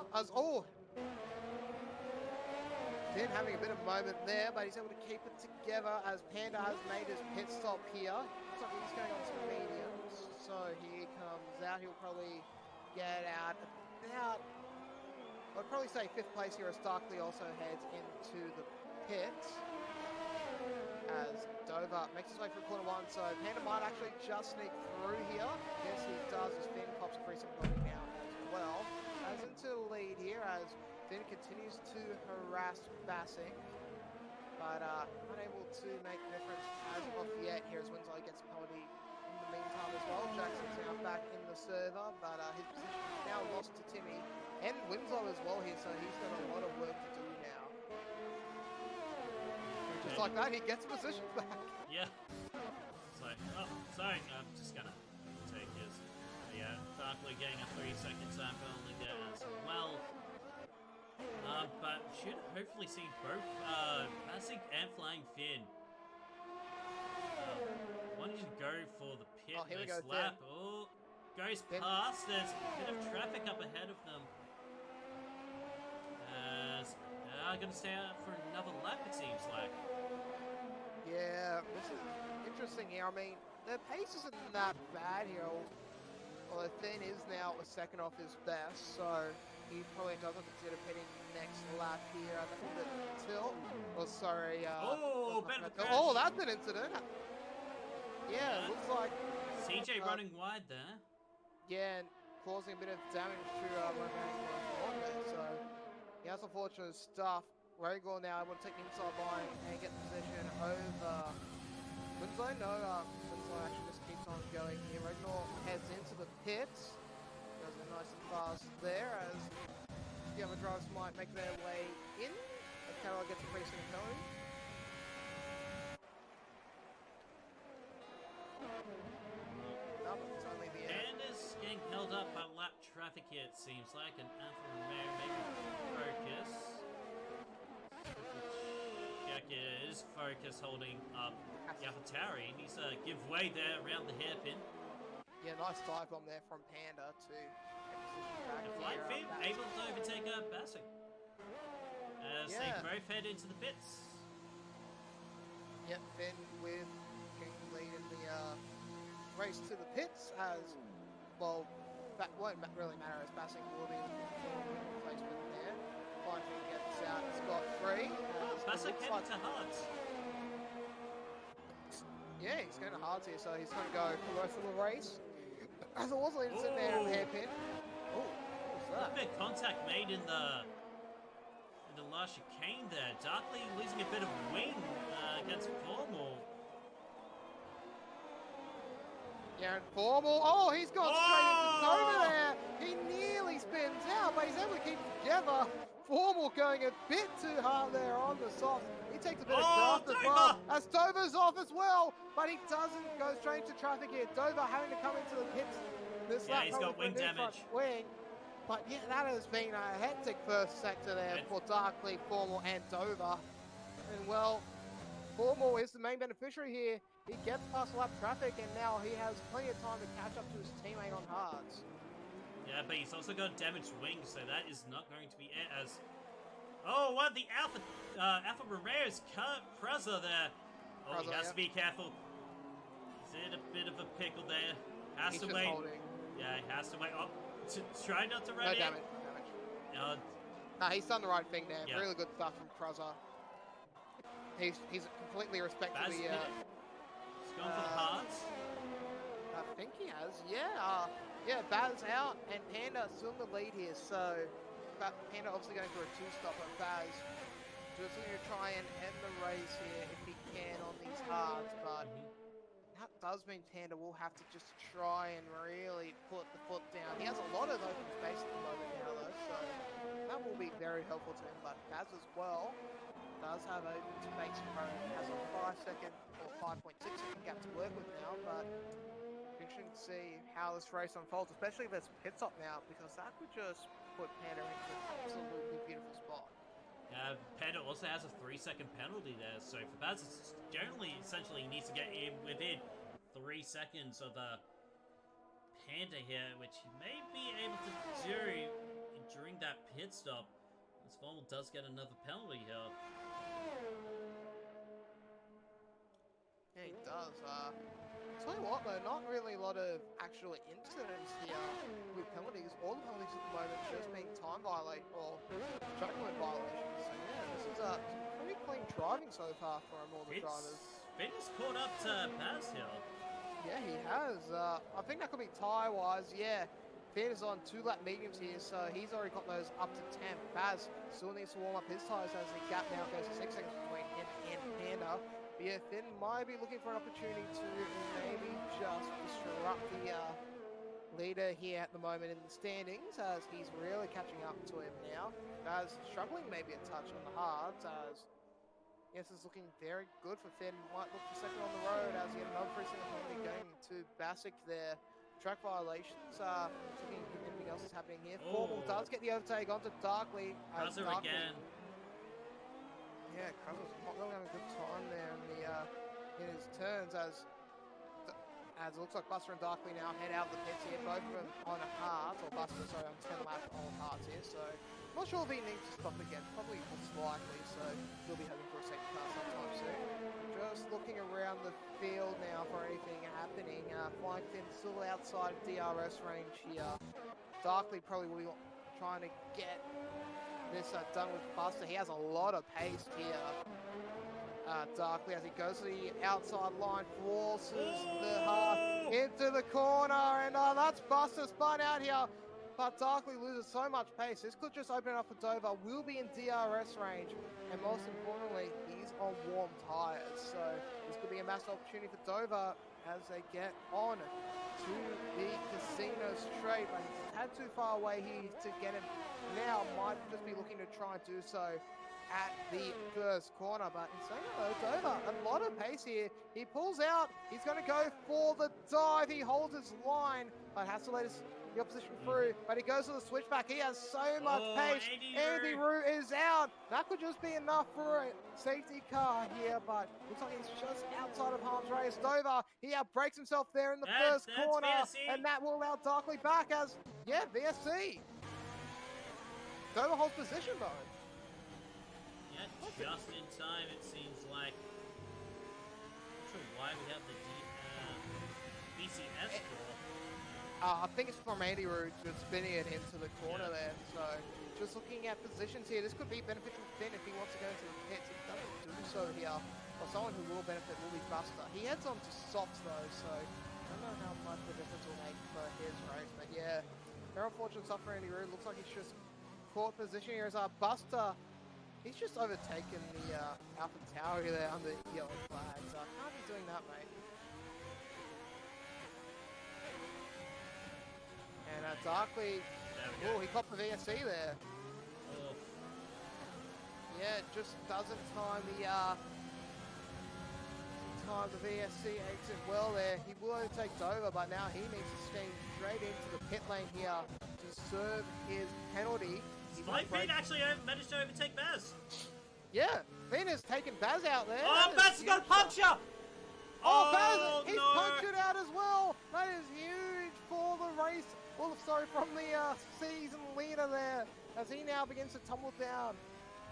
Finn having a bit of a moment there, but he's able to keep it together as Panda has made his pit stop here. Looks like he's going on some mediums. So he comes out. He'll probably get out about, I'd probably say 5th place here as Starkley also heads into the pits. As Dover makes his way through corner 1, so Panda might actually just sneak through here. Yes, he does, as Finn pops a free penalty now as well. As into the lead here, as Finn continues to harass Bassing, but unable to make a difference as of yet here as Winslow gets a penalty in the meantime as well. Jackson's now back in the server, but his position is now lost to Timmy and Winslow as well here, so he's got a lot of work to do now. Just like that, he gets position back. Yeah. So, sorry, I'm just gonna take his. Yeah, Darkly getting a 3-second time penalty there as well. But should hopefully see both Bassing and Flying Finn. Wanted to go for the pit this lap. Oh, goes past. There's a bit of traffic up ahead of them. As they're going to stay out for another lap, it seems like. Yeah, this is interesting here. I mean, their pace isn't that bad here. Although Finn is now a second off his best, so he probably doesn't consider pitting next lap here. I think the tilt. Oh, sorry. That's an incident. Yeah, it looks like CJ running wide there. Yeah, and causing a bit of damage to Romain on there. So he has unfortunate stuff. Ragor now able to take the inside line and get position over Winslow. No, Winslow actually just keeps on going here. Ragor heads into the pits. Goes in nice and fast there as the other drivers might make their way in. As Carroll gets a free single penalty. traffic here, it seems like, and Alfa Romeo maybe focus. Check it is focus holding up the AlphaTauri. He needs to give way there around the hairpin. Yeah, nice dive bomb there from Panda to get position back The here. Flight Fib able to overtake Bassett as they both head into the pits. Yep, Finn with getting the lead in the race to the pits as, well, that won't really matter as Bassett will be looking for a replacement there. Fine Finn gets out scot-free. Bassett headed to Hards. Yeah, he's going to Hards here, so he's going to go for the rest of the race. As it was leading sitting there in the hairpin. Oh, what was that? A bit of contact made in the last chicane there. Darkly losing a bit of wing against Formal. Yeah, and Formal. Oh, he's gone straight into Nova there. He nearly spins out, but he's able to keep it together. Formal going a bit too hard there on the soft. He takes a bit of draft as well. As Dover's off as well, but he doesn't go straight into traffic here. Dover having to come into the pits. This lap he's got wing damage. Wing. But yeah, that has been a hectic first sector there for Darkly, Formal, and Dover. And well, Formal is the main beneficiary here. He gets past lap traffic, and now he has plenty of time to catch up to his teammate on hards. Yeah, but he's also got damaged wings, so that is not going to be it as... Oh, what the Alfa Romeo's Preza there. Oh, he has to be careful. He's in a bit of a pickle there. Has to wait. Holding. Yeah, he has to wait. Oh, try not to run in. No damage. Nah, he's done the right thing there. Yeah. Really good stuff from Preza. He's completely respected the... He's gone for the hearts. I think he has, yeah. Yeah, Baz out and Panda still in the lead here, so Panda obviously going for a two-stop, but Baz just going to try and end the race here if he can on these hards, but that does mean Panda will have to just try and really put the foot down. He has a lot of open space at the moment now though, so that will be very helpful to him, but Baz as well does have open space in front of him, has a 5-second or 5.6-second gap to work with now, but interesting to see how this race unfolds, especially if there's a pit stop now, because that could just put Panda into an absolutely beautiful spot. Panda also has a 3-second penalty there, so for Baz, it's generally, essentially, he needs to get in within 3 seconds of Panda here, which he may be able to do during that pit stop, as Formal does get another penalty here. Yeah, he does. Tell you what though, not really a lot of actual incidents here with penalties. All the penalties at the moment just being time violation or track limit violations. So yeah, this is some pretty clean driving so far from all the drivers. Finn has caught up to Baz here. Yeah, he has. I think that could be tyre-wise. Yeah, Finn is on 2-lap mediums here, so he's already got those up to 10. Baz still needs to warm up his tyres as the gap now goes to 6 seconds between him and Panda. But yeah, Finn might be looking for an opportunity to maybe just disrupt the leader here at the moment in the standings, as he's really catching up to him now. Baz struggling maybe a touch on the hards, as yes, it's looking very good for Finn. Might look for second on the road as he had another 3-second penalty going to Bassick there. Track violations. Looking if anything else is happening here. Formal does get the overtake onto Darkly. Crusher again. Yeah, Crusher's not really having a good time there in his turns as it looks like Buster and Darkly now head out of the pits here, both of them on a hard, or Buster, sorry, on 10 laps on hards here, so I'm not sure if he needs to stop again, probably most likely, so he'll be hoping for a second car sometime soon. Just looking around the field now for anything happening. Flying Finn still outside of DRS range here. Darkly probably will be trying to get this done with Buster. He has a lot of pace here. Darkly as he goes to the outside line, forces the half into the corner, and that's Buster spun out here. But Darkly loses so much pace. This could just open up for Dover. Will be in DRS range, and most importantly, he's on warm tyres. So this could be a massive opportunity for Dover as they get on to the Casino Straight. But he's had too far away here to get him. Now might just be looking to try and do so at the first corner, but in saying Dover, a lot of pace here. He pulls out, he's going to go for the dive, he holds his line, but has to let his the opposition through, but he goes to the switchback. He has so much pace. Andy Roo. Roo is out. That could just be enough for a safety car here, but looks like he's just outside of harm's race. Dover, he outbreaks himself there in the first corner, VSC. and that will allow Darkley back as, yeah, VSC. Dover holds position though. Yeah, just in time it seems like. Not sure why we have the BCS score. I think it's from Andy Roo just spinning it into the corner there. So just looking at positions here, this could be beneficial for Finn if he wants to go into the pits. If he doesn't do so here, or someone who will benefit will be Buster. He heads on to softs though, so I don't know how much the difference will make for his race. But yeah, very unfortunate stuff for Andy Roo. Looks like he's just caught position here as our Buster. He's just overtaken the Alpha Tower there under yellow flags. Can't be doing that, mate. And Darkley, oh, he caught the VSC there. Oh. Yeah, just doesn't time the VSC exit well there. He will overtake Dover, but now he needs to steam straight into the pit lane here to serve his penalty. Finn actually managed to overtake Baz. Yeah, Finn has taken Baz out there. Oh, Baz has got a puncture! Oh, Baz, he's punctured out as well. That is huge for the race. Well, sorry, from the season leader there, as he now begins to tumble down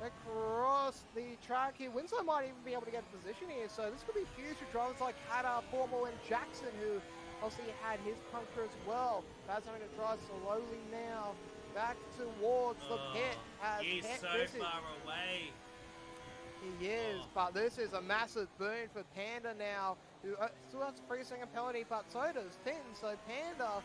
across the track here. Winslow might even be able to get a position here, so this could be huge for drivers like Hatter, Formal, and Jackson, who obviously had his puncture as well. Baz having to drive slowly now back towards the pit. He's so far away. He is, but this is a massive boon for Panda now, who still has a 3-second penalty, but so does Finn. So Panda,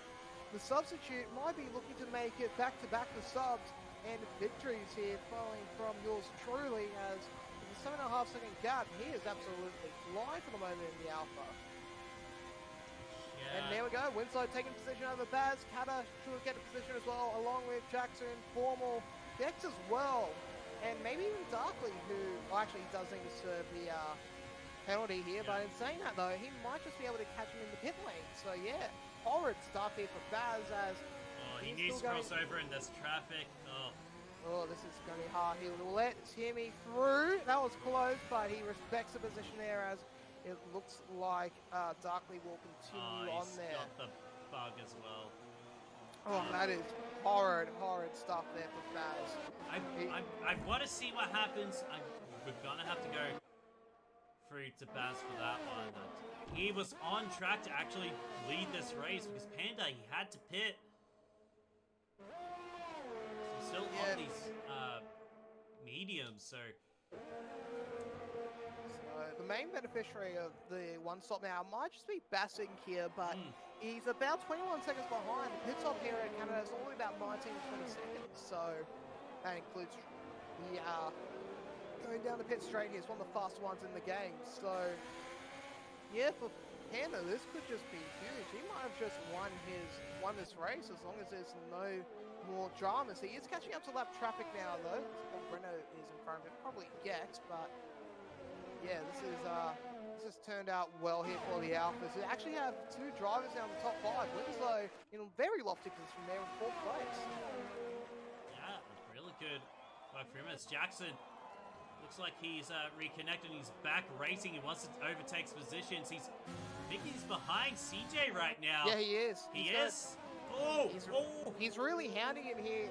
the substitute, might be looking to make it back-to-back the subs and victories here, following from yours truly, as with a 7.5-second gap, he is absolutely flying for the moment in the Alpha. Yeah. And there we go, Winslow taking position over Baz. Kata should get a position as well, along with Jackson, Formal, Dex as well. And maybe even Darkley, who actually does need to serve the penalty here. But in saying that, though, he might just be able to catch him in the pit lane. So, yeah, horrid stuff here for Baz as... Oh, he needs to cross over in this traffic. Oh, this is going to be hard. He'll let Timmy through. That was close, but he respects the position there as it looks like Darkley will continue on there. He's got the bug as well. Oh, that is horrid stuff there for Baz. I want to see what happens. We're going to have to go through to Baz for that one. He was on track to actually lead this race because Panda, he had to pit. So still on these mediums, so... The main beneficiary of the one stop now might just be Bassing here, but he's about 21 seconds behind. The pit stop here in Canada is only about 19 to 20 seconds, so that includes the going down the pit straight here. It's one of the fastest ones in the game, so yeah, for Panda, this could just be huge. He might have just won this race as long as there's no more dramas. He is catching up to lap traffic now, though. Renault is in front of him, probably yet, but yeah, this has turned out well here for the Alphas. We actually have 2 drivers now in the top 5. Winslow in a very lofty position there in 4th place. Yeah, really good work for him. As Jackson looks like he's reconnected. He's back racing. He wants to overtake positions. I think he's behind CJ right now. Yeah, he is. He is. He's really hounding him here.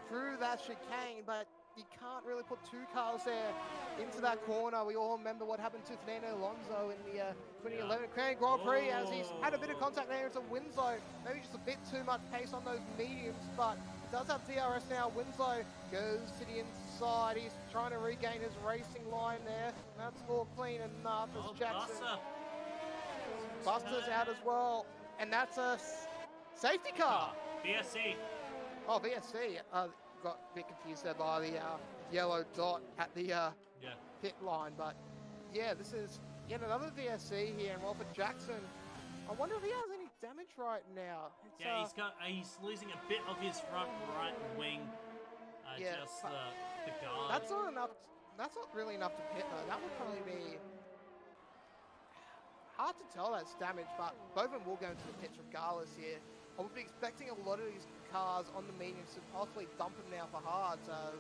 Through that chicane, but you can't really put 2 cars there into that corner. We all remember what happened to Fernando Alonso in the 2011 Crown Grand Prix, as he's had a bit of contact there into Winslow. Maybe just a bit too much pace on those mediums, but he does have DRS now. Winslow goes to the inside. He's trying to regain his racing line there. That's all clean enough as Jackson. Buster's out as well, and that's a safety car. VSC. Oh, VSC. Got a bit confused there by the yellow dot at the pit line. But yeah, this is yet another VSC here in Walford Jackson. I wonder if he has any damage right now. He's losing a bit of his front right wing. Just the guard. That's not enough. That's not really enough to pit though. That would probably be hard to tell that's damage, but both of them will go into the pits regardless here. I would be expecting a lot of these cars on the mediums to possibly dump them now for hards as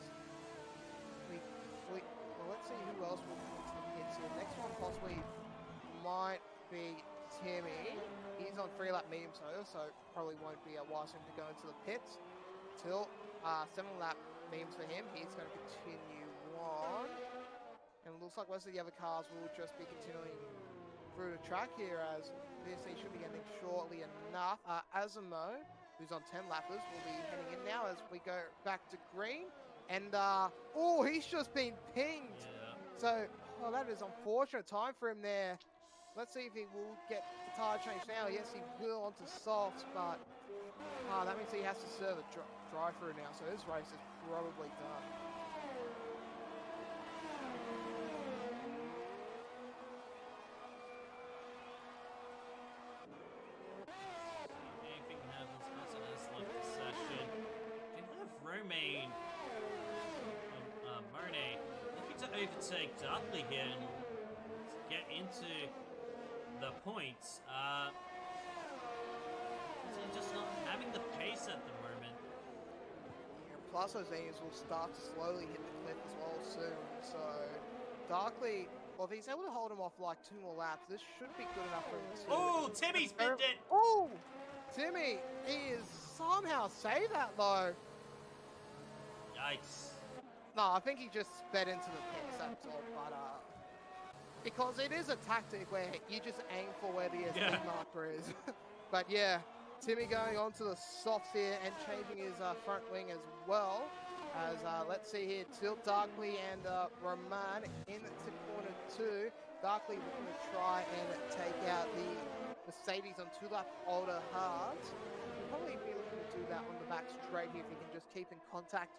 well, let's see who else will come into the pits here. Next one possibly might be Timmy. He's on 3-lap medium so probably won't be a wise him to go into the pits. Till 7-lap mediums for him. He's going to continue on. And it looks like most of the other cars will just be continuing through the track here as VSC should be ending shortly enough. Azamo, who's on 10 lappers, will be heading in now as we go back to green. And, oh, he's just been pinged. Yeah. So, oh, that is unfortunate time for him there. Let's see if he will get the tire change now. Yes, he will onto softs, but that means he has to serve a drive-through now. So his race is probably done. Anything happens, Mason has left the session. Can have Romain, Monet, looking to overtake Dudley here and get into the points. He's just not having the pace at the moment. And plus those Zanians will start to slowly hit the cliff as well soon. So Darkly, well, if he's able to hold him off like 2 more laps, this should be good enough for him to... Oh, Timmy's pinned it! Oh! Timmy, he is somehow saved that though. Yikes. No, I think he just sped into the pits, that's all. But because it is a tactic where you just aim for where the speed marker is. But yeah, Timmy going on to the softs here and changing his front wing as well. As let's see here, Tilt, Darkly, and Roman into corner 2. Darkly looking to try and take out the Mercedes on 2-lap older hards. He'll probably be looking to do that on the back straight here if he can just keep in contact.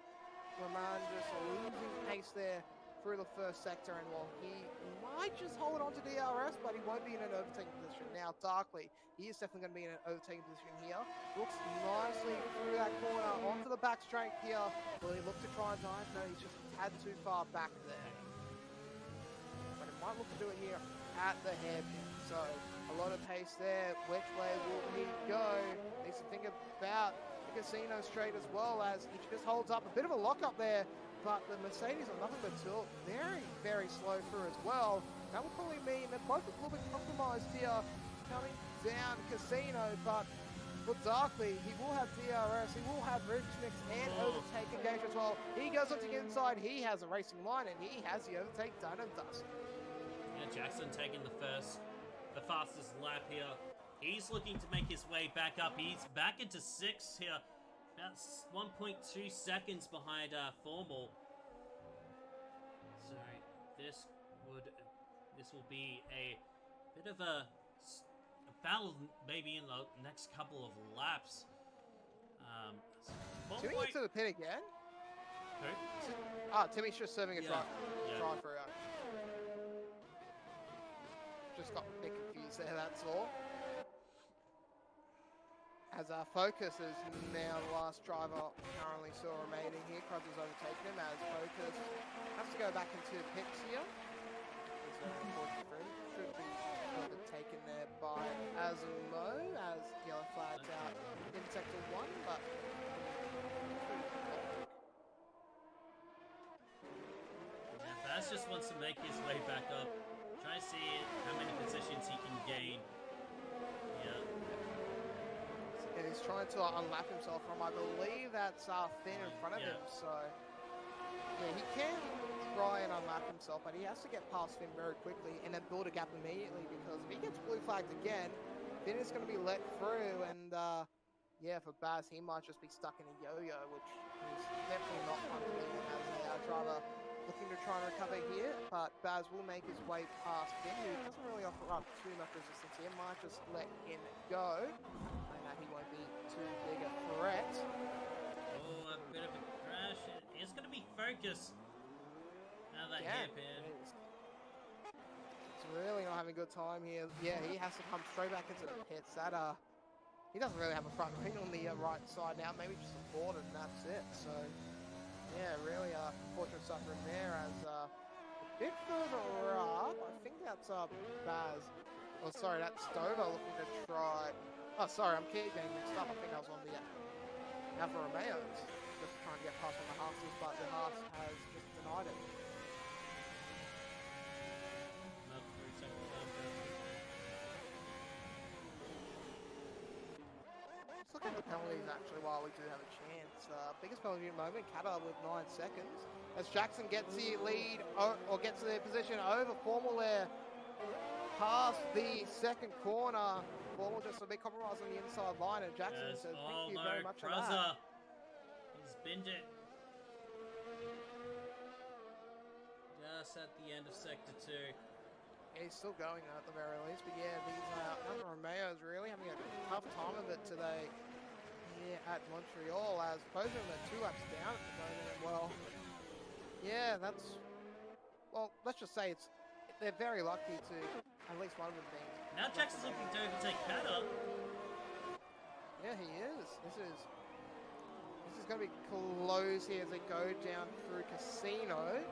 Roman just losing pace there through the first sector, and while he might just hold on to DRS, but he won't be in an overtaking position. Now, Darkly, he is definitely going to be in an overtaking position here. Looks nicely through that corner, onto the back straight here. Will he look to try and dive? No, he's just a tad too far back there. But he might look to do it here at the hairpin. So, a lot of pace there. Which way will he go? Needs to think about the casino straight as well, as he just holds up a bit of a lock up there. But the Mercedes on nothing but tilt, very, very slow through as well. That will probably mean that both are a little bit compromised here, coming down Casino. But for Darkly, he will have DRS, he will have Rich Mix and overtake engagement as well. He goes onto the inside, he has a racing line, and he has the overtake done and dusted. Yeah, Jackson taking the fastest lap here. He's looking to make his way back up. He's back into 6th here. About 1.2 seconds behind Formal. So this will be a bit of a battle maybe in the next couple of laps. Timmy into the pit again? Who? Timmy's just serving a drive through. Just got a bit confused there, that's all. As our Focus is now the last driver currently still remaining here. Kruz has overtaken him as Focus has to go back into pits here. It's very important for him. Should be overtaken there by Azamo as yellow flags out in sector 1, but Baz just wants to make his way back up. Try to see how many positions he can gain. Yeah. And he's trying to unlap himself from, I believe that's Finn in front of him. So, yeah, he can try and unlap himself, but he has to get past Finn very quickly and then build a gap immediately, because if he gets blue flagged again, Finn is going to be let through. And, yeah, for Baz, he might just be stuck in a yo-yo, which is definitely not fun to be in as a driver looking to try and recover here. But Baz will make his way past Finn, who doesn't really offer up too much resistance here. Might just let him go. He won't be too big a threat. Oh, a bit of a crash. It's going to be Focus. Now that hairpin. It's really not having a good time here. Yeah, he has to come straight back into the pits. That he doesn't really have a front wing on the right side now. Maybe just a board and that's it. So, yeah, really fortunate stuff from there. As a bit further up, I think that's Baz Oh, sorry, that's Stover looking to try. Oh, sorry, I'm keep getting mixed up. I think I was on the Alfa Romeos, just trying to get past on the Haas's, but the Haas has just denied it. Another 3 seconds left. Let's look at the penalties actually while we do have a chance. Biggest penalty at the moment, Kata with 9 seconds. As Jackson gets the lead, or gets the position over Formal there, past the second corner. Formal just a big compromise on the inside line, and Jackson says, thank you very much for that. He's binned it. Just at the end of Sector 2. Yeah, he's still going at the very least, but yeah, these Alfa Romeos really having a tough time of it today here at Montreal, as both of them are 2 laps down at the moment. And well, yeah, well, let's just say they're very lucky to at least one of them being. Now Jackson's looking to overtake Kata. Yeah, he is. This is going to be close here as they go down through Casino,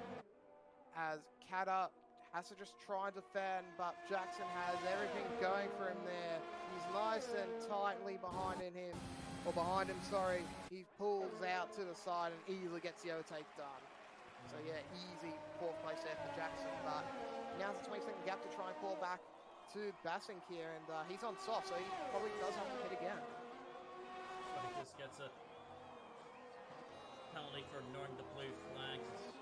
as Kata has to just try and defend, but Jackson has everything going for him there. He's nice and tightly behind him, sorry. He pulls out to the side and easily gets the overtake done. So yeah, easy 4th place there for Jackson, but now it's a 20-second gap to try and pull back to Bassink here, and he's on soft, so he probably does have to hit again. So he just gets a penalty for ignoring the blue flags.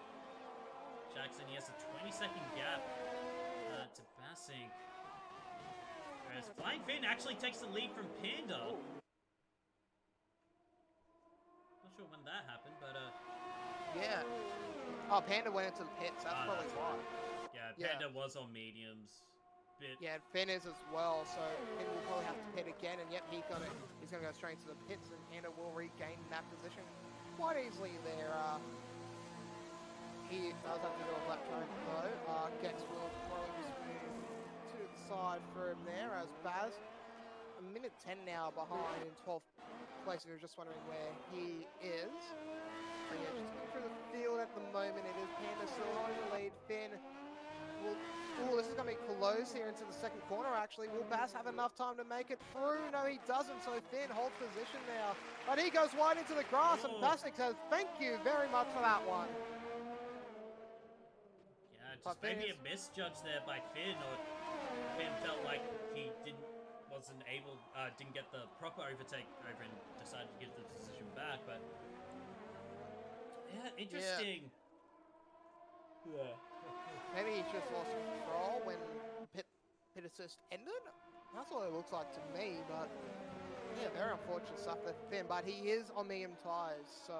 Jackson, he has a 20-second gap to Bassink. Whereas Flying Finn actually takes the lead from Panda. Ooh. Not sure when that happened, but yeah. Oh, Panda went into the pits. That's probably why. Yeah, Panda was on mediums. Yeah, Finn is as well, so Finn will probably have to pit again, and yet he got it. He's going to go straight to the pits, and Panda will regain that position quite easily there. He does have to do a lap time though. Gex will probably just move to the side for him there, as Baz, a minute 10 now behind in 12th place, if you're just wondering where he is. So yeah, just looking through the field at the moment, it is Panda still holding the lead. Finn will... Ooh, this is going to be close here into the second corner, actually. Will Bass have enough time to make it through? No, he doesn't, so Finn holds position now. But he goes wide into the grass, and Bassick says, thank you very much for that one. Yeah, just maybe a misjudge there by Finn, or Finn felt like he didn't get the proper overtake over and decided to give the position back, but... Yeah, interesting. Yeah. Maybe he's just lost control when pit assist ended. That's what it looks like to me, but yeah, very unfortunate stuff for Finn. But he is on medium tyres, so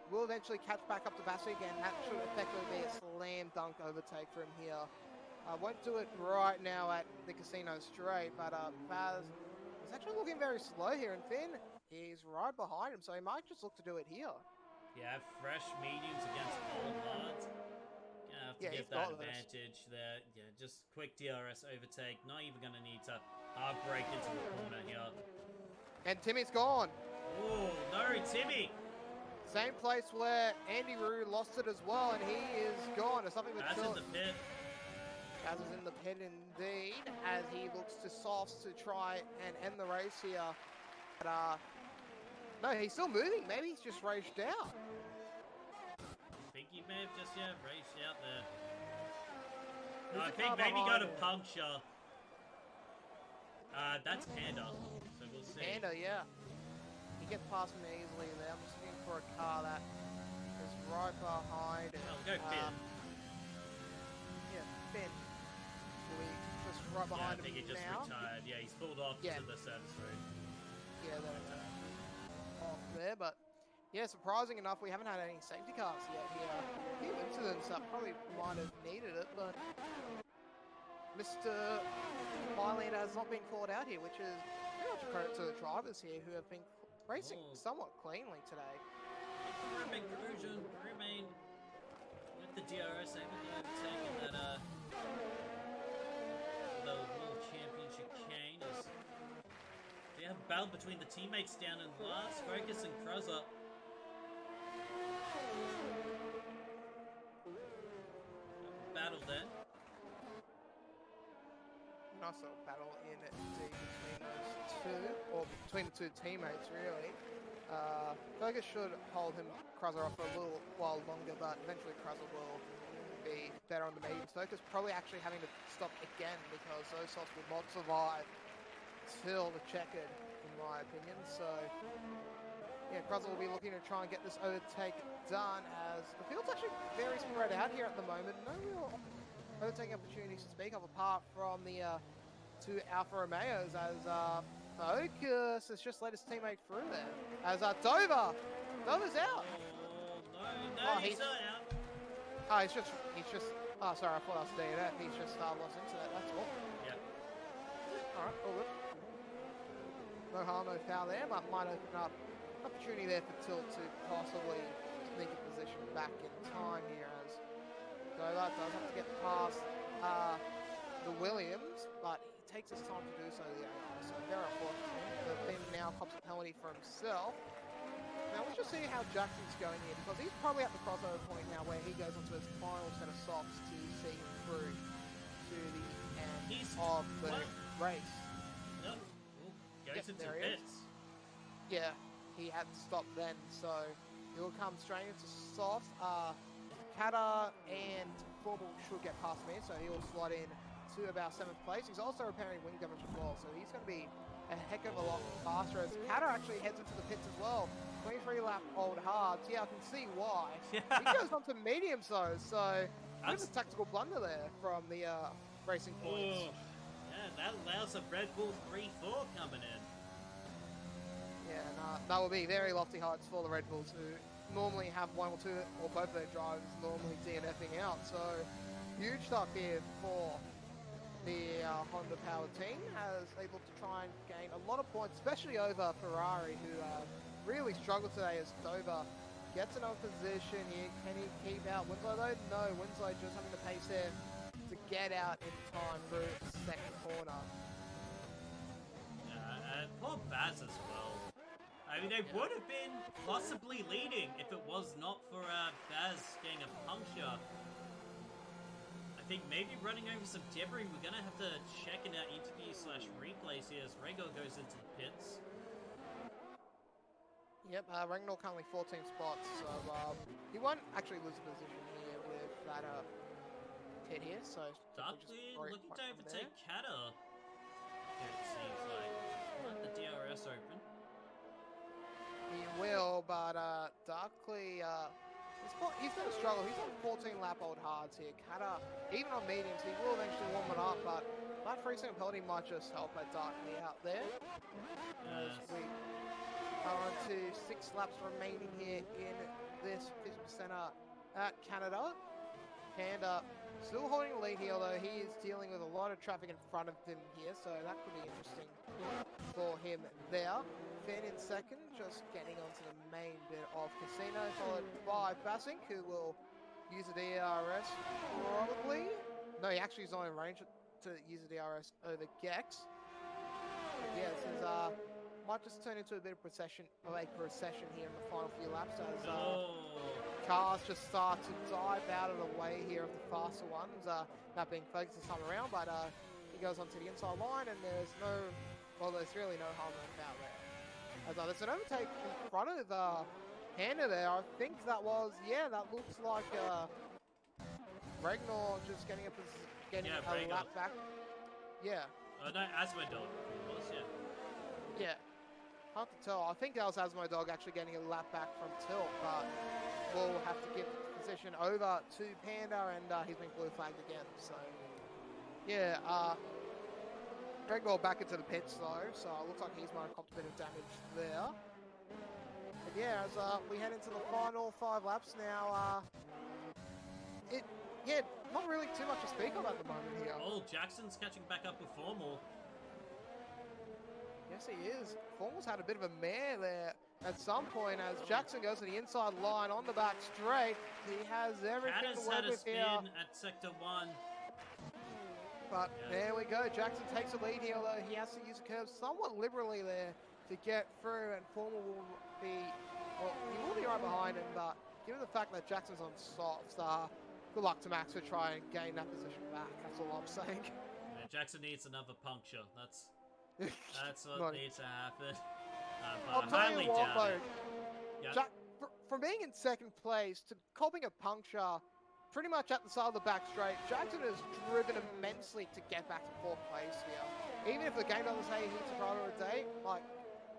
we'll eventually catch back up to Bassik, and that should effectively be a slam dunk overtake for him here. I won't do it right now at the Casino Straight, but Baz is actually looking very slow here, and Finn is right behind him, so he might just look to do it here. Yeah, fresh mediums against old hards. Gonna have to give that advantage there. Yeah, just quick DRS overtake. Not even gonna need to hard brake into the corner here. And Timmy's gone. Oh, no, Timmy. Same place where Andy Rue lost it as well, and he is gone. There's something with Baz in the pit. Baz is in the pit indeed, as he looks to softs to try and end the race here. But no, he's still moving. Maybe he's just raged out. I think he may have just, raged out there. No, I think maybe got a puncture. That's Panda, so we'll see. Panda, yeah. He gets past me easily there. I'm just looking for a car that is right behind. Oh, go Finn. Yeah, Finn. Just right behind him now. I think he just retired. Yeah, he's pulled off to the service road. Yeah, off there, but yeah, surprising enough, we haven't had any safety cars yet here. A few incidents that probably might have needed it, but Mr. Highlander has not been called out here, which is pretty much a credit to the drivers here who have been racing somewhat cleanly today. Remain with the DRS able to overtake that the World Championship cane is. They have a battle between the teammates down in last, Focus and Cruzzer. Battle there. nice little battle in D between those two, or between the two teammates, really. Fergus should hold him, Kruzzer, off for a little while longer, but eventually Kruzzer will be better on the mediums. Fergus probably actually having to stop again because those shots will not survive till the checkered, in my opinion. So, yeah, Kruzzer will be looking to try and get this overtake done, as the field's actually very spread out here at the moment. No real overtaking opportunities to speak of apart from the two Alfa Romeos, as Focus has just let his teammate through there. As Dover's out. Oh, no, he's not out. Oh, he's just, oh, sorry, I thought I was DNF. He's just lost into that, that's all. Yep. Alright, all good. No harm, no foul there, but might open up an opportunity there for Tilt to possibly sneak a position back in time here, as Dover does have to get past the Williams, but he takes his time to do so, the AI, so very unfortunate. The Finn now cops a penalty for himself. Now let's just see how Jackson's going here, because he's probably at the crossover point now where he goes onto his final set of softs to see him through to the end of the race. Nope. Goes into pits. Yeah, he had to stop then, so he'll come straight into softs. Kata and Formal should get past me, so he'll slot in to about 7th place. He's also repairing wing damage as well, so he's going to be a heck of a lot faster, as Kata actually heads into the pits as well. 23 lap old hards. Yeah, I can see why. He goes on to mediums though, so that's a tactical blunder there from the racing points. Yeah, that allows a Red Bull 3-4 coming in. Yeah, that will be very lofty heights for the Red Bulls, who normally have one or two or both of their drivers normally DNFing out. So huge stuff here for the Honda powered team, as they look to try and gain a lot of points, especially over Ferrari, who really struggled today, as Dover gets another position here. Can he keep out Winslow though? No, Winslow just having the pace there to get out in time through the second corner. Poor Baz as well. I mean, they would have been possibly leading if it was not for Baz getting a puncture. I think maybe running over some debris. We're going to have to check in our interview/replays here as Rego goes into the pits. Yep, Ragnall currently 14 spots, so he won't actually lose a position here with that pit here, so... Darkly looking to overtake Kata. Here it seems like. Let the DRS open. He will, but Darkly, he's going to struggle. He's on 14 lap old hards here. Kata, even on mediums, he will eventually warm it up, but that free second penalty might just help Darkly out there. As we are on to 6 laps remaining here in this 50% at Canada. Panda still holding the lead here, although he is dealing with a lot of traffic in front of him here, so that could be interesting for him there. Finn in second, just getting onto the main bit of Casino, followed by Basink, who will use a DRS probably. No, he actually is not in range to use a DRS over Gex. But yeah, this is might just turn into a bit of procession here in the final few laps, as cars just start to dive out of the way here of the faster ones. That being Focus this time around, but he goes onto the inside line, and there's really no harm in foul there. As there's an overtake in front of Panda there. I think that looks like Ragnar just getting a lap back. Yeah. Oh no, Asmodog was, yeah. Yeah. Hard to tell. I think that was Asmodog actually getting a lap back from Tilt, but we'll have to give the position over to Panda, and he's been blue flagged again. So, yeah, Ragnar back into the pits though, so it looks like he's might have copped a bit of damage there. But yeah, as we head into the final 5 laps now, not really too much to speak of at the moment here. Oh, Jackson's catching back up with Formal. Yes, he is. Formal's had a bit of a mare there at some point, as Jackson goes to the inside line on the back straight. He has everything to work with here. Had a spin at Sector 1. But there we go. Jackson takes the lead here, although he has to use the curve somewhat liberally there to get through, and Formal will be, he will be right behind him, but given the fact that Jackson's on softs, good luck to Max for trying to gain that position back. That's all I'm saying. And Jackson needs another puncture. That's what Not- needs to happen. I'll But I tell highly you what, doubt though. it. Yeah. From being in second place to copping a puncture pretty much at the side of the back straight, Jackson has driven immensely to get back to fourth place here. Even if the game doesn't say he's a driver a day, like,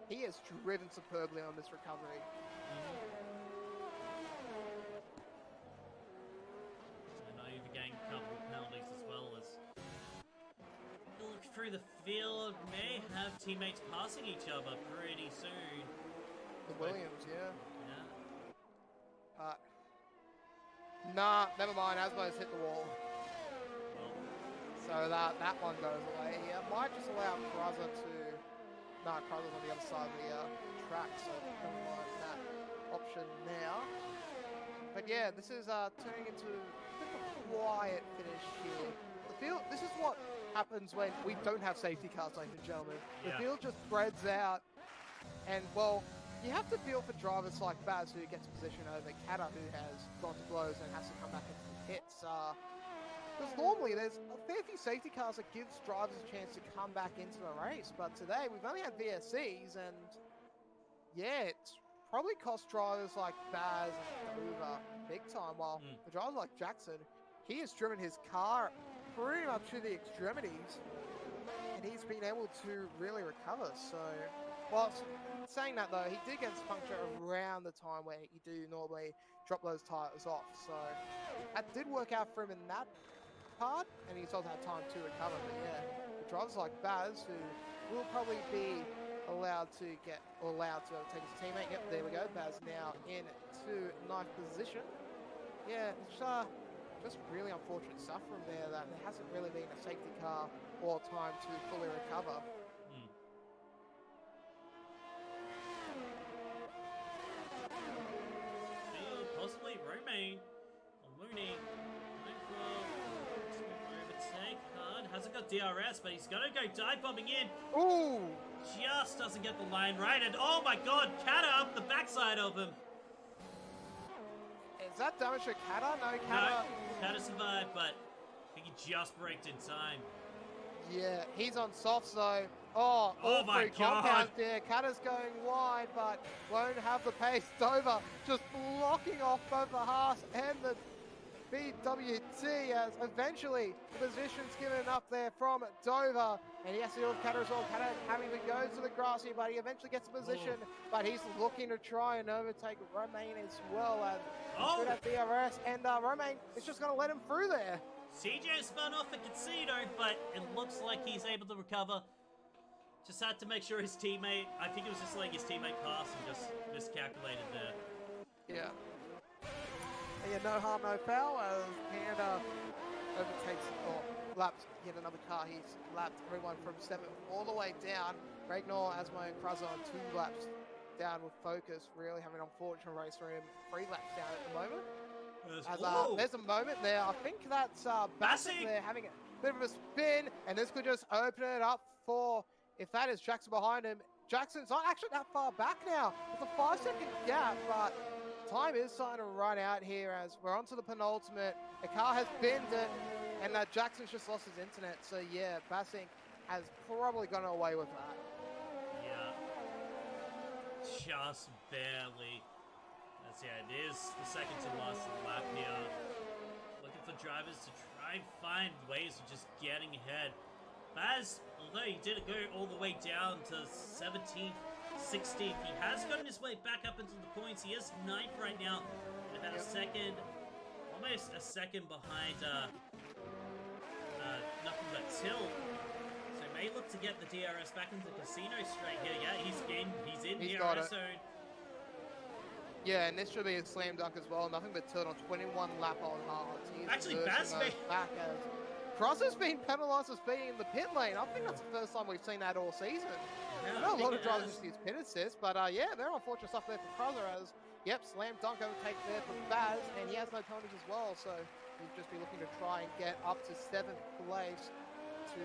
he has driven superbly on this recovery. I know you're getting a couple of penalties as well as look through the field, may have teammates passing each other pretty soon. The Williams, yeah. Yeah. Nah, never mind. Asmo's hit the wall. Well, So that one goes away. Yeah, might just allow Kruzza to... Nah, Kruzza's on the other side of the track, so never mind that option now. But yeah, this is turning into a bit of a quiet finish here. The field, this is what happens when we don't have safety cars, ladies and gentlemen. The Yeah. field just spreads out, and well, you have to feel for drivers like Baz, who gets position over Kata, who has gone to blows and has to come back into the pits. Because normally there's a fair few safety cars that gives drivers a chance to come back into the race, but today we've only had VSCs, and yeah, it's probably cost drivers like Baz and Hoover big time, while the drivers like Jackson, he has driven his car pretty much to the extremities, and he's been able to really recover. So, well, saying that though, he did get his puncture around the time where you do normally drop those tires off. So that did work out for him in that part, and he's also had time to recover. But yeah, the drivers like Baz, who will probably be allowed to take his teammate. Yep, there we go. Baz now into ninth position. Yeah, it's just really unfortunate stuff from there that there hasn't really been a safety car or time to fully recover. Possibly Romain or Looney. Overtake hard. Hasn't got DRS, but he's gonna go dive bombing in. Ooh! Just doesn't get the line right, and oh my god, Kata up the backside of him. Is that damage to Kata? No, Kata. No, Kata survived, but I think he just braked in time. Yeah, he's on softs though. Oh my three God. compounds there. Kata's going wide, but won't have the pace. Dover just blocking off both the Haas and the BWT, as eventually the position's given up there from Dover, and he has to deal with Kata as well. Kata having to go to the grass here, but he eventually gets a position, but he's looking to try and overtake Romain as well, as he should have DRS, and Romain is just going to let him through there. CJ spun off a Casino, but it looks like he's able to recover. Just had to make sure his teammate, I think it was just letting his teammate pass and just miscalculated there. Yeah. And yeah, no harm, no foul, as Panda overtakes or laps yet another car. He's lapped everyone from 7th all the way down. Ragnar, Asmo, and Kruzza on 2 laps down with Focus, really having an unfortunate race for him. 3 laps down at the moment. There's a moment there. I think that's Bassett there having a bit of a spin, and this could just open it up for, if that is Jackson behind him. Jackson's not actually that far back now. It's a 5-second gap, but time is starting to run out here as we're onto the penultimate. The car has binned it, and Jackson's just lost his internet. So yeah, Bassink has probably gone away with that. Yeah. Just barely. It is the second to last lap here. Looking for drivers to try and find ways of just getting ahead. Baz, although he didn't go all the way down to 17th, 16th, he has gotten his way back up into the points. He is 9th right now, and about a second, almost a second behind nothing but Till. So may look to get the DRS back into the Casino straight here. Yeah, he's in DRS zone. Yeah, and this should be a slam dunk as well. Nothing but Tilt on 21 lap on hard. Actually, Baz back as Cross has been penalised as being in the pit lane. I think that's the first time we've seen that all season. Yeah, I know a lot of drivers just use pit assist, but yeah, very unfortunate stuff there for Crosser as, yep, slam dunk overtake there for Baz, and he has no penalties as well, so he'll just be looking to try and get up to 7th place to,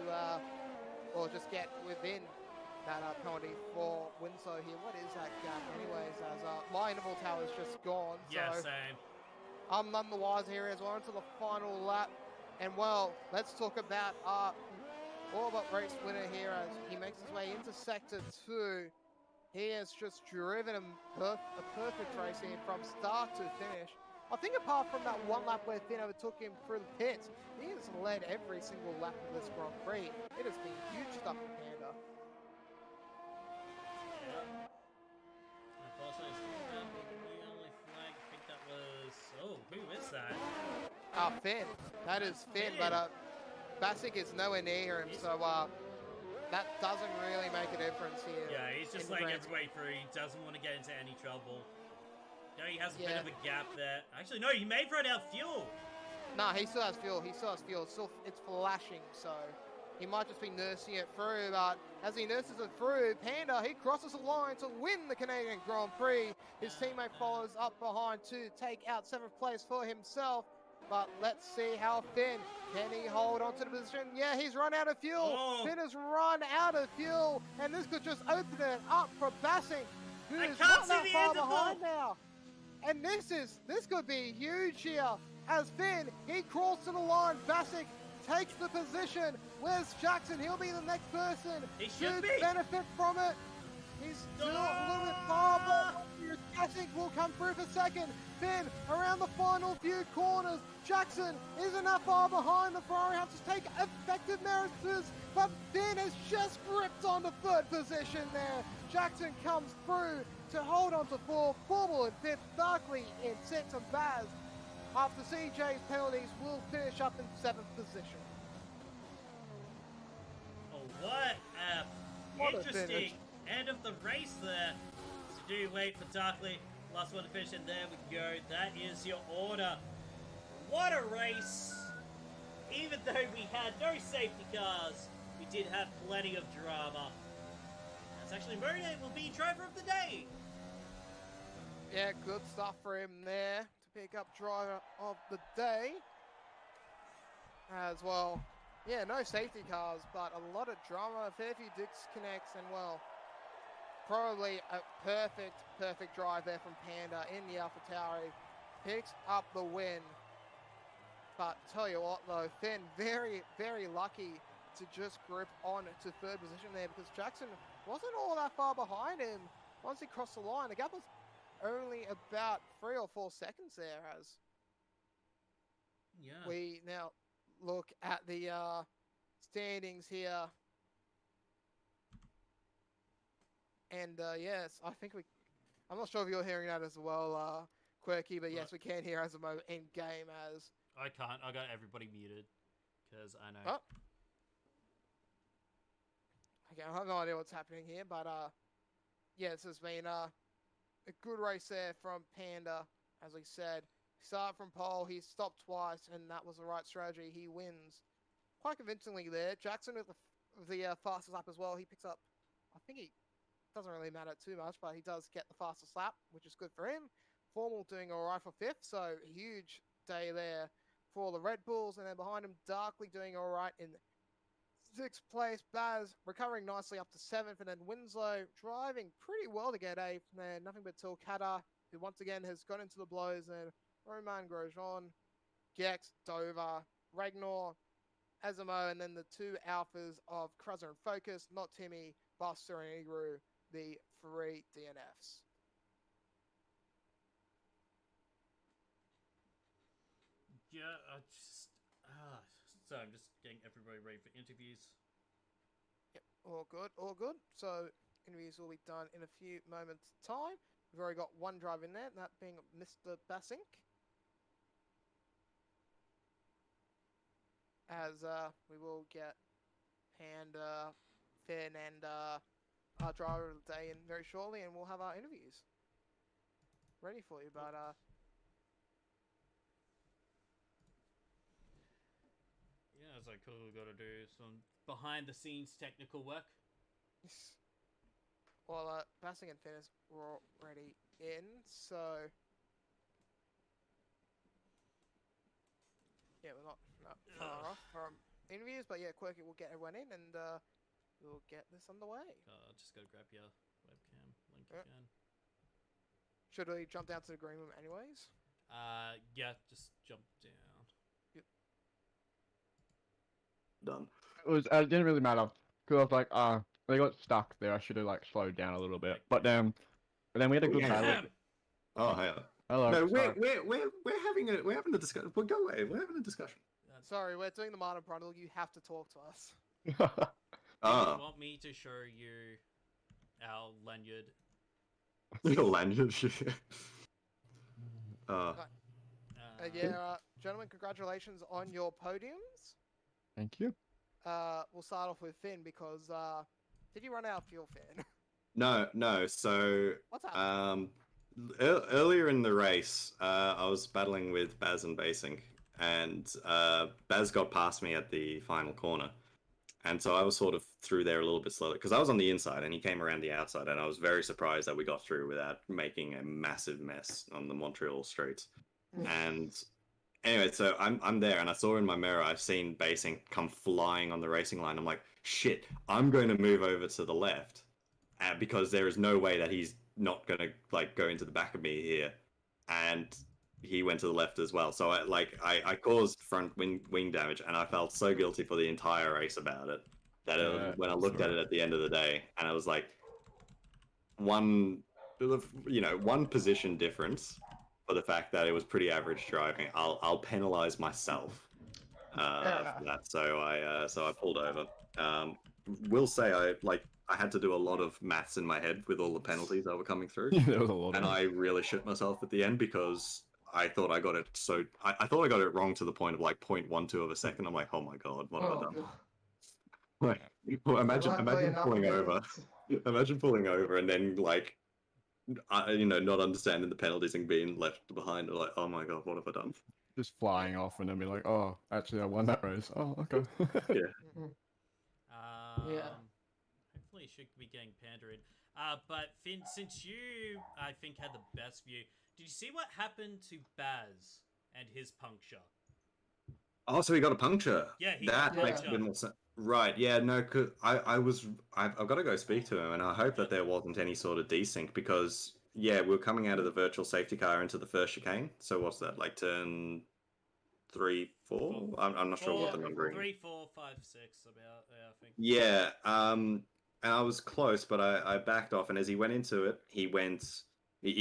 or just get within that penalty for Winslow here. What is that gap anyways, as my interval tower is just gone. Yeah, so same. I'm none the wiser here as well into the final lap. And well, let's talk about all but race winner here as he makes his way into Sector 2. He has just driven a perfect race here from start to finish. I think apart from that one lap where Finn overtook him through the pits, he has led every single lap of this Grand Prix. It has been huge stuff for Panda. Yeah. Unfortunately, the only flag, I think that was... Oh, who is that? Finn. That is Finn, but Bassick is nowhere near him, so that doesn't really make a difference here. Yeah, he's just letting everybody through. He doesn't want to get into any trouble. No, he has a bit of a gap there. Actually, no, he may run out of fuel. Nah, he still has fuel. He still has fuel. It's flashing, so he might just be nursing it through. But as he nurses it through, Panda, he crosses the line to win the Canadian Grand Prix. His teammate follows up behind to take out 7th place for himself. But let's see how Finn, can he hold on to the position? Yeah, he's run out of fuel. Oh. Finn has run out of fuel, and this could just open it up for Bassing, who is can't not see that the far end of behind now. And this could be huge here, as Finn, he crawls to the line. Bassick takes the position. Where's Jackson? He'll be the next person to benefit from it. He's still a little bit far, but Bassick will come through for second. Finn around the final few corners. Jackson isn't that far behind. The Ferrari has to take effective measures, but Finn has just gripped on the 3rd position there. Jackson comes through to hold on to 4th, Formal in 5th, Darkley in 6th, and Baz, after CJ's penalties, will finish up in 7th position. Oh, what interesting end of the race there. So do wait for Darkley. Last one to finish, and there we go. That is your order. What a race! Even though we had no safety cars, we did have plenty of drama. That's actually Mone will be driver of the day. Yeah, good stuff for him there to pick up driver of the day. As well, yeah, no safety cars, but a lot of drama, a fair few disconnects, and well, probably a perfect drive there from Panda in the AlphaTauri. Picks up the win. But tell you what though, Finn very, very lucky to just grip on to 3rd position there, because Jackson wasn't all that far behind him once he crossed the line. The gap was only about 3 or 4 seconds there as we now look at the standings here. And yes, I think I'm not sure if you're hearing that as well, Quirky, but yes, we can hear as a moment in game as... I can't. I got everybody muted because I know. Oh. Okay, I have no idea what's happening here, but yeah, this has been a good race there from Panda, as we said. He started from pole, he stopped twice, and that was the right strategy. He wins quite convincingly there. Jackson with the fastest lap as well. He picks up, I think he doesn't really matter too much, but he does get the fastest lap, which is good for him. Formal doing all right for 5th, so huge day there for the Red Bulls. And then behind him, Darkly doing all right in 6th place. Baz recovering nicely up to 7th, and then Winslow driving pretty well to get 8th. And then nothing but Tilcata, who once again has got into the blows, and Roman Grosjean, Gex, Dover, Ragnar, Azamo, and then the 2 alphas of Kruzzer and Focus, not Timmy, Buster, and Igru, the 3 DNFs. Yeah, so I'm just getting everybody ready for interviews. Yep, all good. So interviews will be done in a few moments' time. We've already got one driver in there, that being Mr. Bassink. As we will get Panda, Finn, and our driver of the day in very shortly, and we'll have our interviews ready for you. But yeah, it's like cool. We got to do some behind-the-scenes technical work. Well, Bassing and Finn is already in, so yeah, we're not far off from interviews, but yeah, Quirky will get everyone in, and we'll get this underway. Just gotta grab your webcam link again. Should we jump down to the green room anyways? Yeah, just jump down. Yep. Done. It didn't really matter because I was like, they got stuck there. I should have like slowed down a little bit. But then we had a Oh, good yeah. battle. Oh, hey. Hello. No, sorry. we're having a discussion. Well, go away. We're having a discussion. Sorry, we're doing the Martin Brundle. You have to talk to us. Do Ah, you want me to show you our lanyard? little lanyard. uh, Gentlemen, congratulations on your podiums. Thank you. We'll start off with Finn because did you run out of fuel, Finn? no. So, What's happening? earlier in the race, I was battling with Baz and Basing, and Baz got past me at the final corner. And so I was sort of through there a little bit slowly because I was on the inside and he came around the outside, and I was very surprised that we got through without making a massive mess on the Montreal streets. And anyway, so I'm there, and I saw in my mirror I've seen Basing come flying on the racing line. I'm like, shit, I'm going to move over to the left because there is no way that he's not going to like go into the back of me here. And he went to the left as well. So I caused front wing damage, and I felt so guilty for the entire race about it that when I looked at it at the end of the day, and I was like, one position difference for the fact that it was pretty average driving. I'll penalize myself for that. So I pulled over. Will say I had to do a lot of maths in my head with all the penalties that were coming through. There was a lot. And I really shit myself at the end because I thought I got it I thought I got it wrong to the point of like 0.12 of a second. I'm like, oh my god, what have I done? Like, imagine pulling over. Imagine pulling over and then like, not understanding the penalties and being left behind. Like, oh my god, what have I done? Just flying off and then be like, oh, actually, I won that race. Oh, okay. Yeah. Hopefully, should be getting Panda in. But Finn, since you, I think, had the best view, did you see what happened to Baz and his puncture? Oh, so he got a puncture. Yeah, that makes a bit more sense. Right? Yeah. No, cause I've got to go speak to him, and I hope that there wasn't any sort of desync because we were coming out of the virtual safety car into the first chicane. So what's that? Like turn 3, 4? I'm not sure what the numbering. 3, 4, 5, 6. About I think. Yeah. And I was close, but I backed off, and as he went into it, he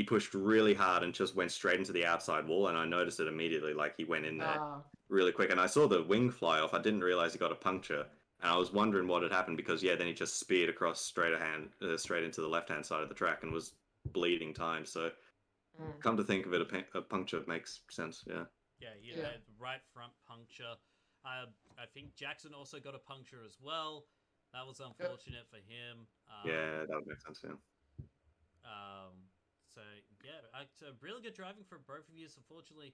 pushed really hard and just went straight into the outside wall, and I noticed it immediately. Like he went in there really quick, and I saw the wing fly off. I didn't realize he got a puncture, and I was wondering what had happened because then he just speared across straight into the left-hand side of the track and was bleeding time. So, come to think of it, a puncture makes sense. Yeah. Yeah, the right front puncture. I think Jackson also got a puncture as well. That was unfortunate for him. Yeah, that would make sense. Yeah. So it's a really good driving for both of you. Unfortunately,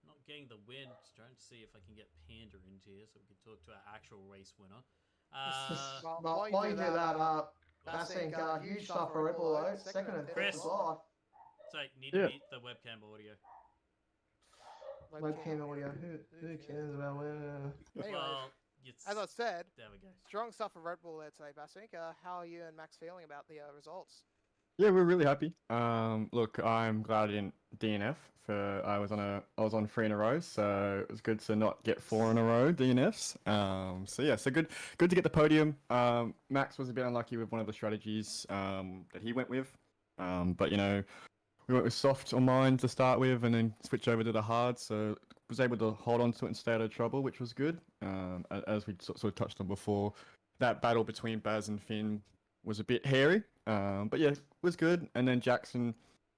not getting the win. Just trying to see if I can get Panda into here so we can talk to our actual race winner. While you do that, I think huge stuff for Red Bull, second and Chris. fifth as well. So need to meet the webcam audio. Webcam audio. Who cares about where? Well, as I said, there we go. Strong stuff for Red Bull there today, Basink. How are you and Max feeling about the results? Yeah, we're really happy. Look, I'm glad I didn't DNF. I was on 3 in a row, so it was good to not get 4 in a row DNFs. So good to get the podium. Max was a bit unlucky with one of the strategies that he went with, but we went with soft on mine to start with, and then switch over to the hard. So was able to hold on to it and stay out of trouble, which was good. As we sort of touched on before, that battle between Baz and Finn was a bit hairy, but yeah, it was good. And then Jackson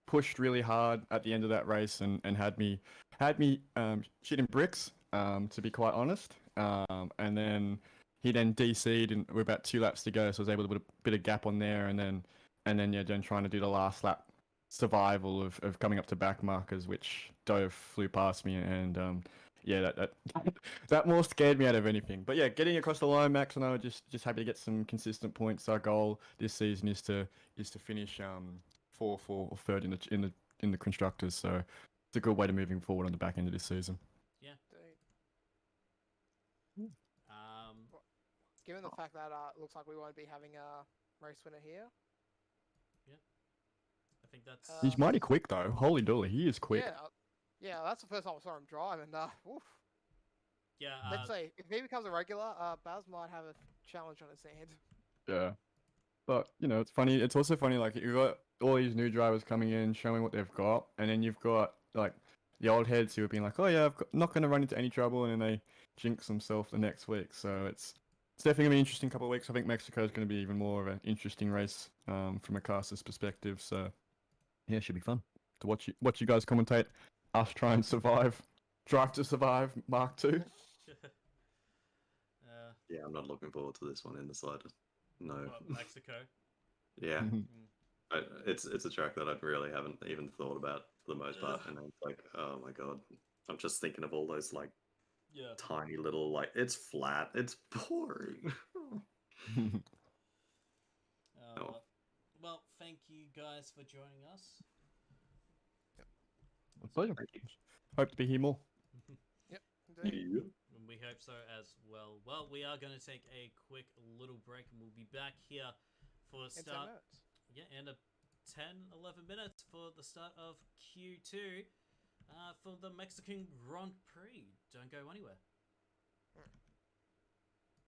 pushed really hard at the end of that race and had me shitting bricks, to be quite honest. And then he DC'd, and we're about 2 laps to go, so I was able to put a bit of gap on there, and then trying to do the last lap survival of coming up to back markers, which Dove flew past me, and that more scared me out of anything. But yeah, getting across the line, Max and I were just happy to get some consistent points. Our goal this season is to finish 4th or 3rd in the constructors. So it's a good way to moving forward on the back end of this season. Yeah. Given the fact that it looks like we won't be having a race winner here. I think that's. He's mighty quick though. Holy dooly, he is quick. Yeah, that's the first time I saw him drive, and oof. Yeah, Let's say if he becomes a regular, Baz might have a challenge on his hand. Yeah. But you know, it's funny. It's also funny, like you've got all these new drivers coming in, showing what they've got, and then you've got like the old heads who have been like, "Oh yeah, not going to run into any trouble," and then they jinx themselves the next week. So it's definitely gonna be an interesting couple of weeks. I think Mexico is going to be even more of an interesting race from a caster's perspective. So yeah, it should be fun to watch you guys commentate. Us try and survive, Drive to Survive Mark II. Yeah, I'm not looking forward to this one in the slightest. No. what, Mexico. Yeah. Mm. It's a track that I really haven't even thought about for the most part, and it's like, oh my god, I'm just thinking of all those like Yeah. tiny little like it's flat, it's boring. Oh. Well, thank you guys for joining us. A pleasure. Thank you. Hope to be here more. Indeed. Yeah. And we hope so as well. Well, we are going to take a quick little break, and we'll be back here for the In 10 start. minutes. Yeah, and 11 minutes for the start of Q2 for the Mexican Grand Prix. Don't go anywhere.